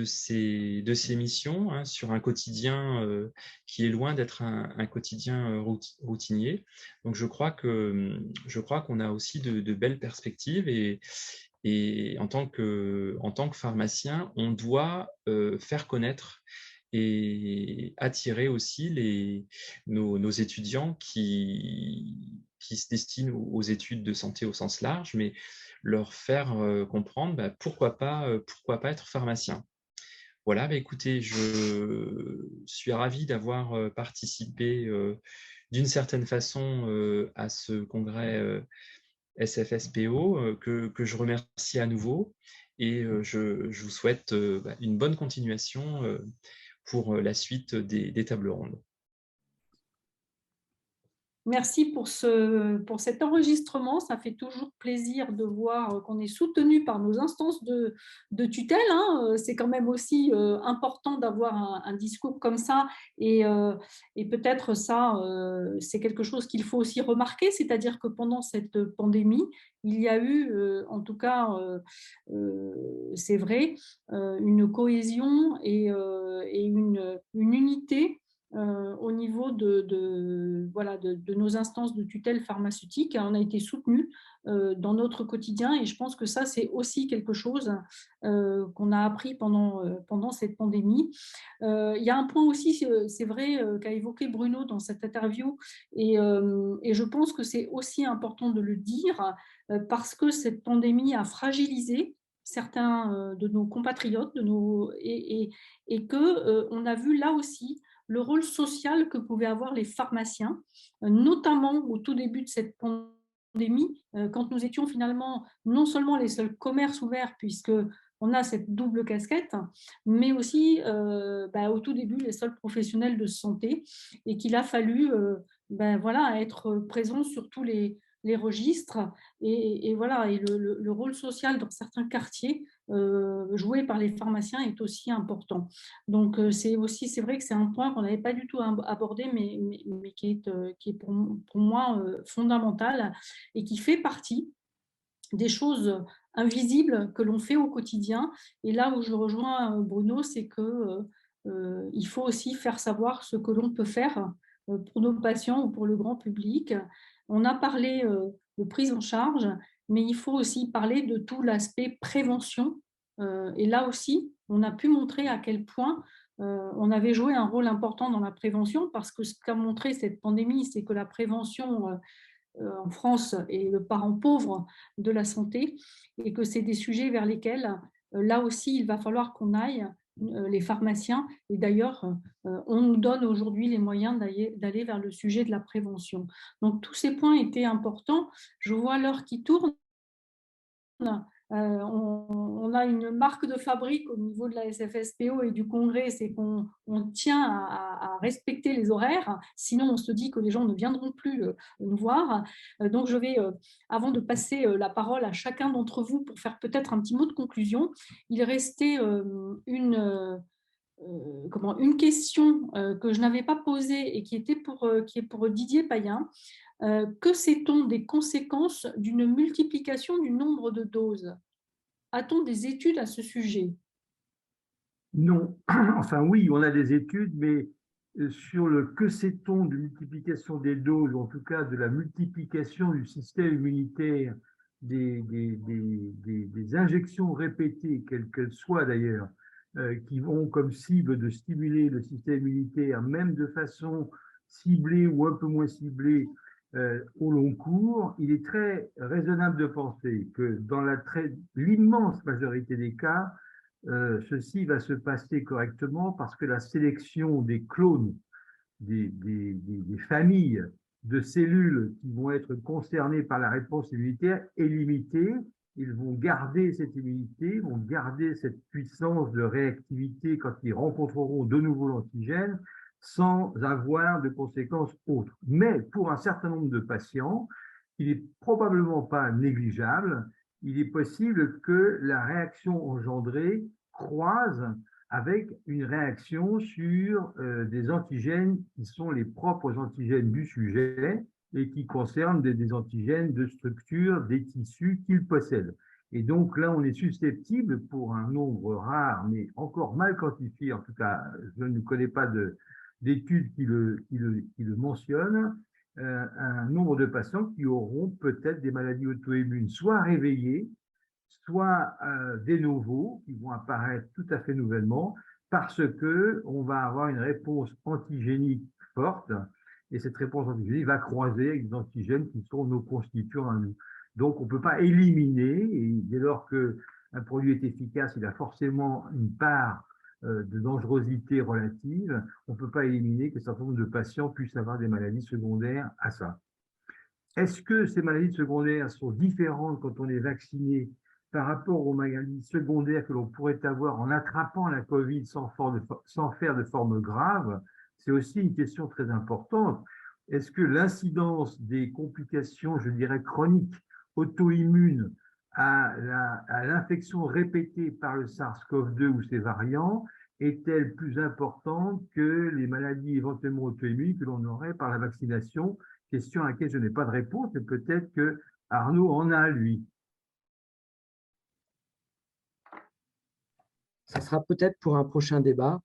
ces missions, hein, sur un quotidien qui est loin d'être un quotidien routinier. Donc je crois qu'on a aussi de belles perspectives, et en tant que pharmacien, on doit faire connaître et attirer aussi nos étudiants qui se destinent aux études de santé au sens large, mais leur faire comprendre pourquoi pas être pharmacien. Voilà, écoutez, je suis ravi d'avoir participé d'une certaine façon à ce congrès SFSPO, que je remercie à nouveau, et je vous souhaite une bonne continuation pour la suite des tables rondes. Merci pour cet enregistrement. Ça fait toujours plaisir de voir qu'on est soutenu par nos instances de tutelle, hein. C'est quand même aussi important d'avoir un discours comme ça. Et peut-être ça, c'est quelque chose qu'il faut aussi remarquer, c'est-à-dire que pendant cette pandémie, il y a eu, en tout cas, c'est vrai, une cohésion et une unité au niveau voilà, de nos instances de tutelle pharmaceutique. On a été soutenus dans notre quotidien et je pense que ça, c'est aussi quelque chose qu'on a appris pendant cette pandémie. Il y a un point aussi, c'est vrai, qu'a évoqué Bruno dans cette interview et je pense que c'est aussi important de le dire parce que cette pandémie a fragilisé certains de nos compatriotes et qu'on a vu là aussi le rôle social que pouvaient avoir les pharmaciens, notamment au tout début de cette pandémie, quand nous étions finalement non seulement les seuls commerces ouverts, puisque on a cette double casquette, mais aussi au tout début les seuls professionnels de santé et qu'il a fallu voilà, être présent sur tous les registres et voilà, et le rôle social dans certains quartiers joué par les pharmaciens est aussi important. Donc, c'est vrai que c'est un point qu'on n'avait pas du tout abordé, mais qui est pour moi fondamental et qui fait partie des choses invisibles que l'on fait au quotidien. Et là où je rejoins Bruno, c'est que il faut aussi faire savoir ce que l'on peut faire pour nos patients ou pour le grand public. On a parlé de prise en charge, mais il faut aussi parler de tout l'aspect prévention. Et là aussi, on a pu montrer à quel point on avait joué un rôle important dans la prévention, parce que ce qu'a montré cette pandémie, c'est que la prévention en France est le parent pauvre de la santé et que c'est des sujets vers lesquels, là aussi, il va falloir qu'on aille, les pharmaciens. Et d'ailleurs, on nous donne aujourd'hui les moyens d'aller vers le sujet de la prévention. Donc, tous ces points étaient importants. Je vois l'heure qui tourne. On a une marque de fabrique au niveau de la SFSPO et du congrès, c'est qu'on tient à respecter les horaires, sinon on se dit que les gens ne viendront plus nous voir. Donc je vais, avant de passer la parole à chacun d'entre vous pour faire peut-être un petit mot de conclusion, il restait une question que je n'avais pas posée et qui est pour Didier Payen. Que sait-on des conséquences d'une multiplication du nombre de doses? A-t-on des études à ce sujet? Non, enfin oui, on a des études, mais sur le que sait-on de multiplication des doses, ou en tout cas de la multiplication du système immunitaire, des injections répétées, quelles qu'elles soient d'ailleurs, qui ont comme cible de stimuler le système immunitaire, même de façon ciblée ou un peu moins ciblée, au long cours, il est très raisonnable de penser que dans l'immense majorité des cas, ceci va se passer correctement parce que la sélection des clones, des familles de cellules qui vont être concernées par la réponse immunitaire est limitée. Ils vont garder cette immunité, vont garder cette puissance de réactivité quand ils rencontreront de nouveau l'antigène sans avoir de conséquences autres. Mais pour un certain nombre de patients, il n'est probablement pas négligeable. Il est possible que la réaction engendrée croise avec une réaction sur des antigènes qui sont les propres antigènes du sujet et qui concernent des antigènes de structure des tissus qu'il possède. Et donc là, on est susceptible, pour un nombre rare, mais encore mal quantifié, en tout cas, je ne connais pas d'études qui le mentionnent, un nombre de patients qui auront peut-être des maladies auto-immunes, soit réveillées, soit des nouveaux qui vont apparaître tout à fait nouvellement parce qu'on va avoir une réponse antigénique forte et cette réponse antigénique va croiser avec des antigènes qui sont nos constituants à nous. Donc, on ne peut pas éliminer, et dès lors qu'un produit est efficace, il a forcément une part de dangerosité relative, on ne peut pas éliminer que certains nombre de patients puissent avoir des maladies secondaires à ça. Est-ce que ces maladies secondaires sont différentes quand on est vacciné par rapport aux maladies secondaires que l'on pourrait avoir en attrapant la Covid sans faire de forme grave? C'est aussi une question très importante. est-ce que l'incidence des complications, je dirais, chroniques, auto-immunes à l'infection répétée par le SARS-CoV-2 ou ses variants est-elle plus importante que les maladies éventuellement auto-immunes que l'on aurait par la vaccination? Question à laquelle je n'ai pas de réponse, mais peut-être que Arnaud en a, lui. Ça sera peut-être pour un prochain débat,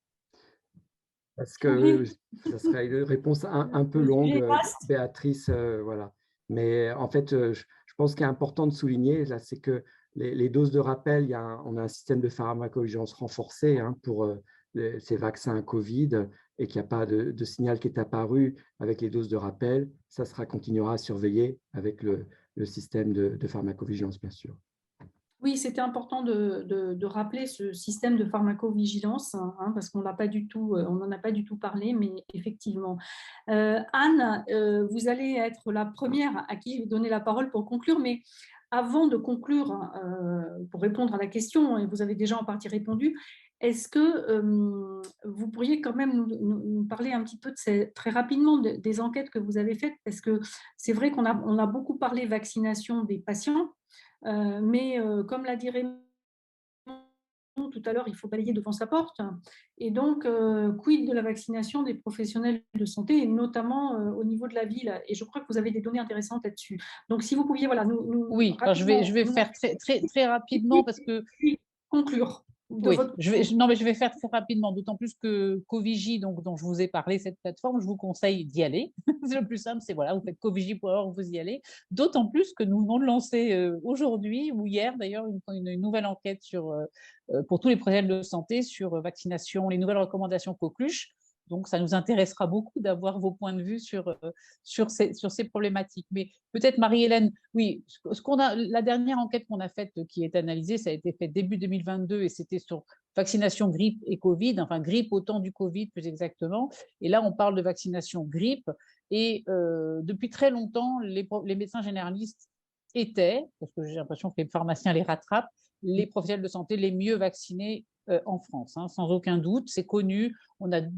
parce que Oui. ça serait une réponse un peu Le longue, sujet est vaste. Béatrice, voilà. Mais en fait, je pense qu'il est important de souligner, là, c'est que les doses de rappel, on a un système de pharmacovigilance renforcé pour ces vaccins Covid, et qu'il n'y a pas de signal qui est apparu avec les doses de rappel. Ça continuera à surveiller avec le système de pharmacovigilance, bien sûr. Oui, c'était important de rappeler ce système de pharmacovigilance, parce qu'on n'en a pas du tout parlé, mais effectivement. Anne, vous allez être la première à qui je vais donner la parole pour conclure, mais avant de conclure, pour répondre à la question, et vous avez déjà en partie répondu, est-ce que vous pourriez quand même nous parler un petit peu très rapidement des enquêtes que vous avez faites, parce que c'est vrai qu'on a beaucoup parlé vaccination des patients, mais comme l'a dit Raymond tout à l'heure, il faut balayer devant sa porte. Et donc, quid de la vaccination des professionnels de santé, et notamment au niveau de la ville? Et je crois que vous avez des données intéressantes là-dessus. Donc, si vous pouviez Oui, alors je vais faire très rapidement parce que… Puis conclure. Oui, non, mais je vais faire très rapidement, d'autant plus que Covigi, donc, dont je vous ai parlé, cette plateforme, je vous conseille d'y aller. C'est le plus simple, c'est voilà, vous faites covigi.org, vous y allez. D'autant plus que nous venons de lancer aujourd'hui, ou hier d'ailleurs, une nouvelle enquête pour tous les professionnels de santé sur vaccination, les nouvelles recommandations coqueluche. Donc, ça nous intéressera beaucoup d'avoir vos points de vue sur ces problématiques. Mais peut-être, Marie-Hélène, oui, la dernière enquête qu'on a faite, qui est analysée, ça a été fait début 2022 et c'était sur vaccination grippe et Covid, enfin grippe au temps du Covid plus exactement. Et là, on parle de vaccination grippe. Et depuis très longtemps, les médecins généralistes étaient, parce que j'ai l'impression que les pharmaciens les rattrapent, les professionnels de santé les mieux vaccinés en France, sans aucun doute, c'est connu.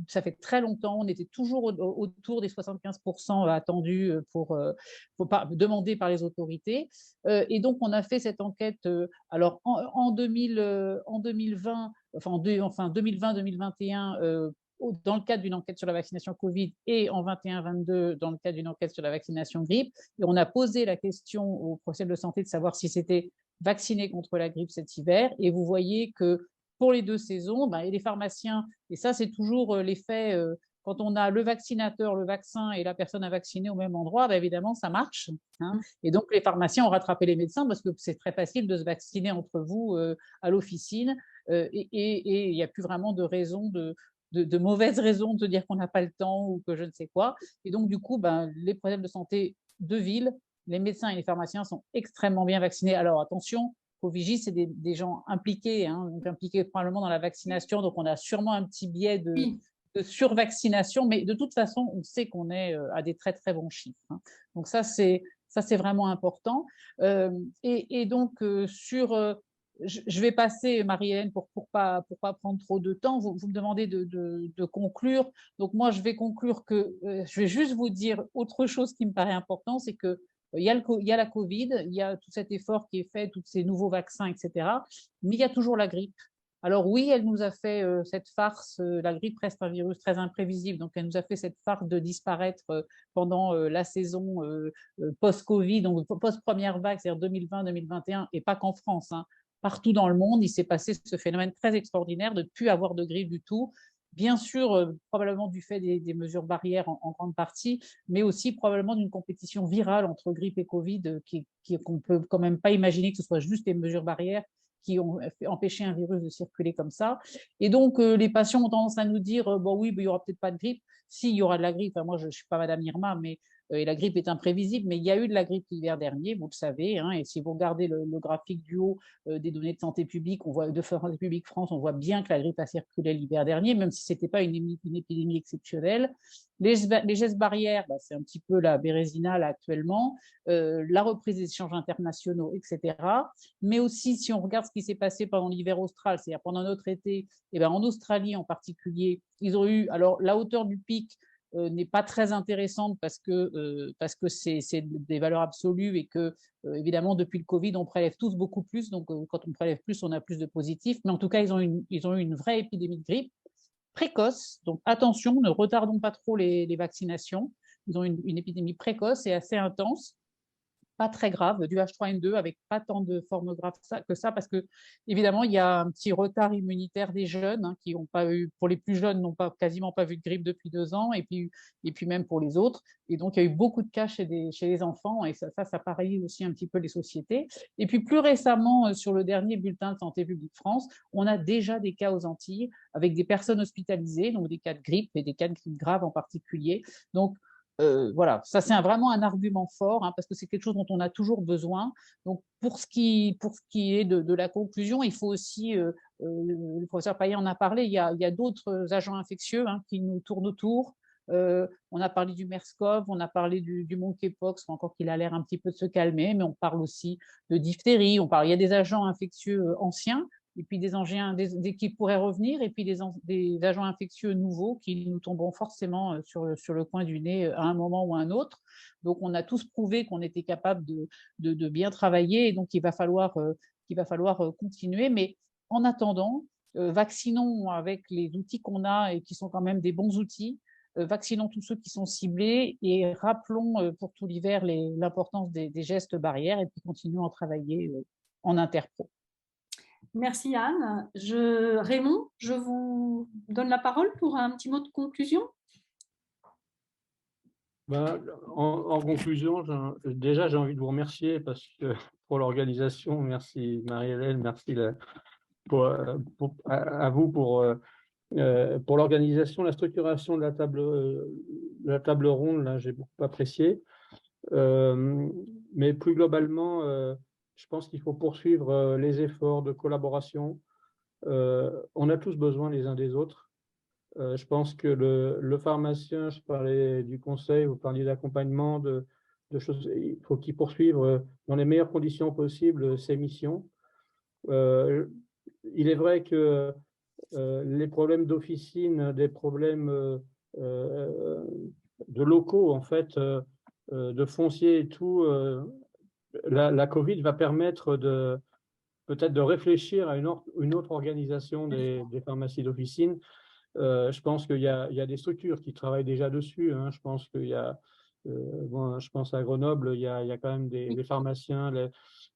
Ça fait très longtemps, on était toujours autour des 75% attendus demandés par les autorités. Et donc, on a fait cette enquête alors en 2020, enfin 2020-2021, dans le cadre d'une enquête sur la vaccination Covid, et en 21-22 dans le cadre d'une enquête sur la vaccination grippe. Et on a posé la question aux professionnels de santé de savoir si c'était vacciné contre la grippe cet hiver. Et vous voyez que pour les deux saisons, et les pharmaciens, et ça c'est toujours l'effet, quand on a le vaccinateur, le vaccin et la personne à vacciner au même endroit, évidemment ça marche. Et donc les pharmaciens ont rattrapé les médecins parce que c'est très facile de se vacciner entre vous à l'officine, et il n'y a plus vraiment de raison de mauvaises raisons de se dire qu'on n'a pas le temps ou que je ne sais quoi. Et donc du coup, les problèmes de santé de ville, les médecins et les pharmaciens sont extrêmement bien vaccinés. Alors attention, Covigi, c'est des gens impliqués, donc impliqués probablement dans la vaccination, donc on a sûrement un petit biais de survaccination, mais de toute façon, on sait qu'on est à des très très bons chiffres. Donc ça, c'est vraiment important. Et donc, je vais passer, Marie-Hélène, pour pas prendre trop de temps. Vous me demandez de conclure. Donc moi, je vais conclure que je vais juste vous dire autre chose qui me paraît important, c'est que il y a la Covid, il y a tout cet effort qui est fait, tous ces nouveaux vaccins, etc. Mais il y a toujours la grippe. Alors oui, elle nous a fait cette farce, la grippe reste un virus très imprévisible, donc elle nous a fait cette farce de disparaître pendant la saison post-Covid, donc post-première vague, c'est-à-dire 2020-2021, et pas qu'en France. Partout dans le monde, il s'est passé ce phénomène très extraordinaire de ne plus avoir de grippe du tout. Bien sûr, probablement du fait des mesures barrières en grande partie, mais aussi probablement d'une compétition virale entre grippe et Covid qu'on ne peut quand même pas imaginer que ce soit juste des mesures barrières qui ont empêché un virus de circuler comme ça. Et donc, les patients ont tendance à nous dire bon, oui, il n'y aura peut-être pas de grippe. Si, il y aura de la grippe. Enfin, moi, je ne suis pas Madame Irma, mais et la grippe est imprévisible, mais il y a eu de la grippe l'hiver dernier, vous le savez. Et si vous regardez le graphique du haut des données de santé publique, de Santé publique France, on voit bien que la grippe a circulé l'hiver dernier, même si ce n'était pas une épidémie exceptionnelle. Les gestes barrières, c'est un petit peu la bérésina là, actuellement, la reprise des échanges internationaux, etc. Mais aussi, si on regarde ce qui s'est passé pendant l'hiver austral, c'est-à-dire pendant notre été, en Australie en particulier, ils ont eu, alors la hauteur du pic, n'est pas très intéressante parce que c'est des valeurs absolues et que, évidemment, depuis le Covid, on prélève tous beaucoup plus. Donc, quand on prélève plus, on a plus de positifs. Mais en tout cas, ils ont eu une vraie épidémie de grippe précoce. Donc, attention, ne retardons pas trop les vaccinations. Ils ont une épidémie précoce et assez intense, pas très grave, du H3N2 avec pas tant de formes graves que ça, parce que évidemment il y a un petit retard immunitaire des jeunes qui n'ont pas eu, pour les plus jeunes, n'ont quasiment pas vu de grippe depuis 2 ans, et puis même pour les autres. Et donc il y a eu beaucoup de cas chez les enfants, et ça paralyse aussi un petit peu les sociétés. Et puis plus récemment, sur le dernier bulletin de Santé publique France, on a déjà des cas aux Antilles avec des personnes hospitalisées, donc des cas de grippe et des cas de grippe grave en particulier. Donc voilà, ça c'est vraiment un argument fort, parce que c'est quelque chose dont on a toujours besoin. Donc pour ce qui est de la conclusion, il faut aussi, le professeur Payen en a parlé, il y a d'autres agents infectieux qui nous tournent autour. On a parlé du MERS-CoV, on a parlé du monkeypox, encore qu'il a l'air un petit peu de se calmer, mais on parle aussi de diphtérie, il y a des agents infectieux anciens, et puis des qui pourraient revenir, et puis des agents infectieux nouveaux qui nous tomberont forcément sur le coin du nez à un moment ou à un autre. Donc, on a tous prouvé qu'on était capable de bien travailler, et donc il va falloir continuer. Mais en attendant, vaccinons avec les outils qu'on a et qui sont quand même des bons outils. Vaccinons tous ceux qui sont ciblés et rappelons pour tout l'hiver l'importance des gestes barrières, et puis continuons à travailler en interpro. Merci Anne. Raymond, je vous donne la parole pour un petit mot de conclusion. En conclusion, déjà j'ai envie de vous remercier pour l'organisation. Merci Marie-Hélène, merci à vous pour l'organisation, la structuration de la table ronde. Là, j'ai beaucoup apprécié. Mais plus globalement, je pense qu'il faut poursuivre les efforts de collaboration. On a tous besoin les uns des autres. Je pense que le pharmacien, je parlais du conseil, vous parliez d'accompagnement, de choses, il faut qu'il poursuive dans les meilleures conditions possibles ses missions. Il est vrai que les problèmes d'officine, des problèmes de locaux, en fait, de foncier et tout, la Covid va permettre peut-être de réfléchir à une autre organisation des pharmacies d'officine. Je pense qu'il y a des structures qui travaillent déjà dessus. Je pense qu'il y a, je pense à Grenoble, il y a quand même des pharmaciens,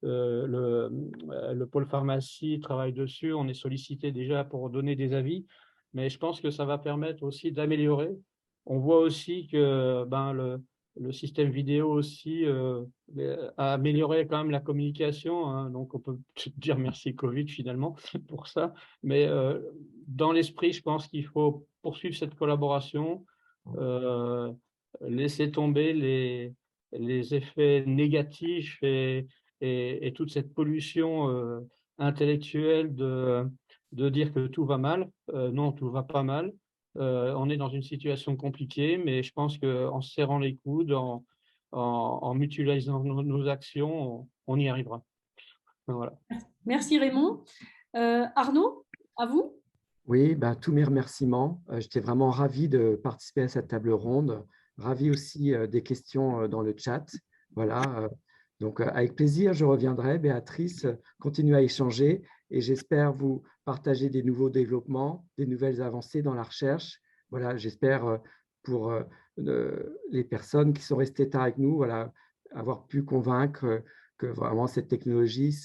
le pôle pharmacie travaille dessus. On est sollicité déjà pour donner des avis, mais je pense que ça va permettre aussi d'améliorer. On voit aussi que le système vidéo aussi a amélioré quand même la communication. Donc, on peut dire merci Covid finalement pour ça. Mais dans l'esprit, je pense qu'il faut poursuivre cette collaboration, laisser tomber les effets négatifs et toute cette pollution intellectuelle de dire que tout va mal. Non, tout va pas mal. On est dans une situation compliquée, mais je pense qu'en se serrant les coudes, en mutualisant nos actions, on y arrivera. Voilà. Merci Raymond. Arnaud, à vous. Oui, tous mes remerciements. J'étais vraiment ravi de participer à cette table ronde, ravi aussi des questions dans le chat. Voilà. Donc, avec plaisir, je reviendrai. Béatrice, continue à échanger et j'espère vous partager des nouveaux développements, des nouvelles avancées dans la recherche. Voilà, j'espère pour les personnes qui sont restées tard avec nous, voilà, avoir pu convaincre que vraiment cette technologie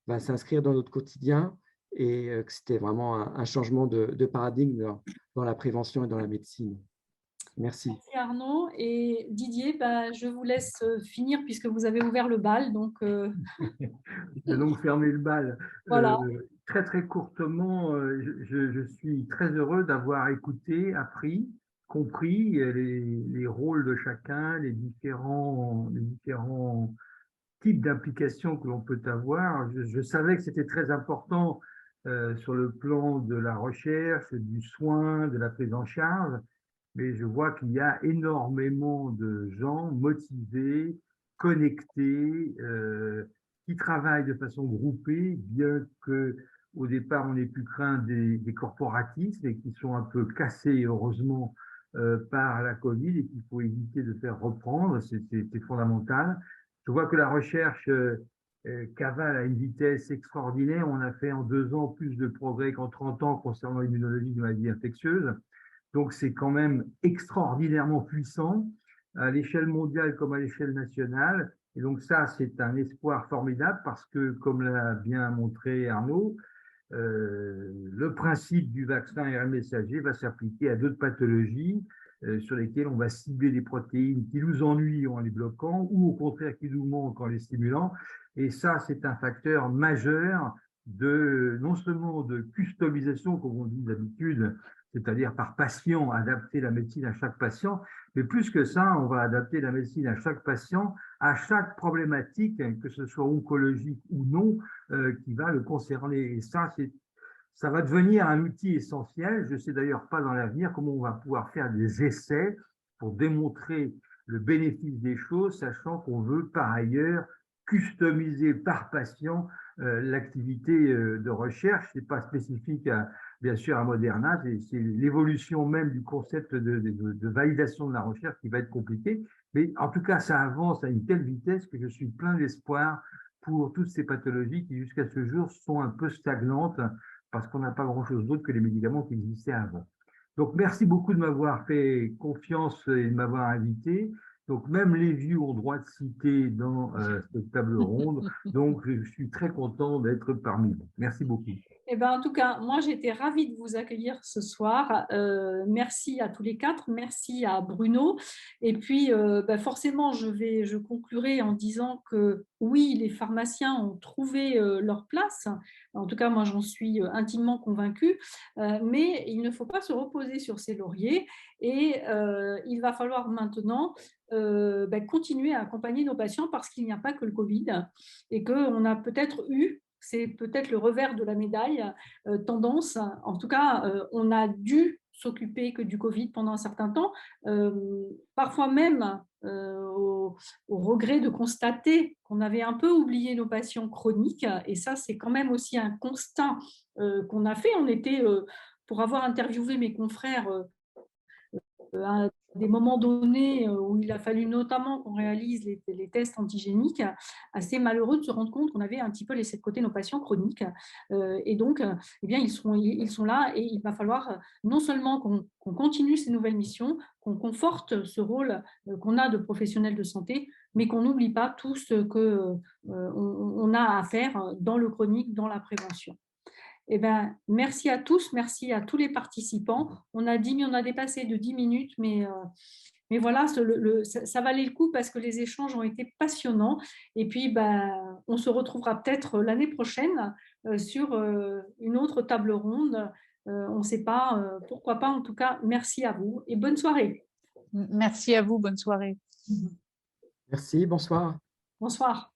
va s'inscrire dans notre quotidien et que c'était vraiment un changement de paradigme dans la prévention et dans la médecine. Merci. Merci Arnaud. Et Didier, je vous laisse finir puisque vous avez ouvert le bal. Donc, Je vais donc fermer le bal. Voilà. Très, très courtement, je suis très heureux d'avoir écouté, appris, compris les rôles de chacun, les différents types d'implications que l'on peut avoir. Je savais que c'était très important sur le plan de la recherche, du soin, de la prise en charge, mais je vois qu'il y a énormément de gens motivés, connectés, qui travaillent de façon groupée, bien qu'au départ on ait pu craindre des corporatismes et qui sont un peu cassés, heureusement, par la Covid et qu'il faut éviter de faire reprendre, c'est fondamental. Je vois que la recherche cavale à une vitesse extraordinaire. On a fait en 2 ans plus de progrès qu'en 30 ans concernant l'immunologie des maladies infectieuses. Donc, c'est quand même extraordinairement puissant à l'échelle mondiale comme à l'échelle nationale. Et donc, ça, c'est un espoir formidable parce que, comme l'a bien montré Arnaud, le principe du vaccin ARN messager va s'appliquer à d'autres pathologies sur lesquelles on va cibler des protéines qui nous ennuient en les bloquant ou au contraire qui nous manquent en les stimulant. Et ça, c'est un facteur majeur non seulement de customisation, comme on dit d'habitude, c'est-à-dire par patient, adapter la médecine à chaque patient, mais plus que ça, on va adapter la médecine à chaque patient, à chaque problématique, que ce soit oncologique ou non, qui va le concerner. Et ça va devenir un outil essentiel. Je ne sais d'ailleurs pas dans l'avenir comment on va pouvoir faire des essais pour démontrer le bénéfice des choses, sachant qu'on veut par ailleurs customiser par patient l'activité de recherche. Ce n'est pas spécifique bien sûr à Moderna, c'est l'évolution même du concept de validation de la recherche qui va être compliquée. Mais en tout cas, ça avance à une telle vitesse que je suis plein d'espoir pour toutes ces pathologies qui jusqu'à ce jour sont un peu stagnantes parce qu'on n'a pas grand-chose d'autre que les médicaments qui existaient avant. Donc, merci beaucoup de m'avoir fait confiance et de m'avoir invité. Donc, même les vieux ont droit de citer dans cette table ronde. Donc, je suis très content d'être parmi vous. Merci beaucoup. Eh ben, en tout cas, moi, j'étais ravie de vous accueillir ce soir. Merci à tous les 4. Merci à Bruno. Et puis, forcément, je conclurai en disant que oui, les pharmaciens ont trouvé leur place. En tout cas, moi, j'en suis intimement convaincue. Mais il ne faut pas se reposer sur ses lauriers. Et il va falloir maintenant continuer à accompagner nos patients parce qu'il n'y a pas que le Covid et qu'on a peut-être eu, c'est peut-être le revers de la médaille, tendance, en tout cas, on a dû s'occuper que du Covid pendant un certain temps, parfois même au regret de constater qu'on avait un peu oublié nos patients chroniques, et ça, c'est quand même aussi un constat qu'on a fait. On était, pour avoir interviewé mes confrères, à des moments donnés où il a fallu notamment qu'on réalise les tests antigéniques, assez malheureux de se rendre compte qu'on avait un petit peu laissé de côté nos patients chroniques. Et donc, eh bien, ils sont là et il va falloir non seulement qu'on continue ces nouvelles missions, qu'on conforte ce rôle qu'on a de professionnels de santé, mais qu'on n'oublie pas tout ce qu'on a à faire dans le chronique, dans la prévention. Eh ben, merci à tous, merci à tous les participants. On a dépassé de 10 minutes, mais voilà, ça valait le coup parce que les échanges ont été passionnants. Et puis, on se retrouvera peut-être l'année prochaine sur une autre table ronde. On ne sait pas, pourquoi pas. En tout cas, merci à vous et bonne soirée. Merci à vous, bonne soirée. Merci, bonsoir. Bonsoir.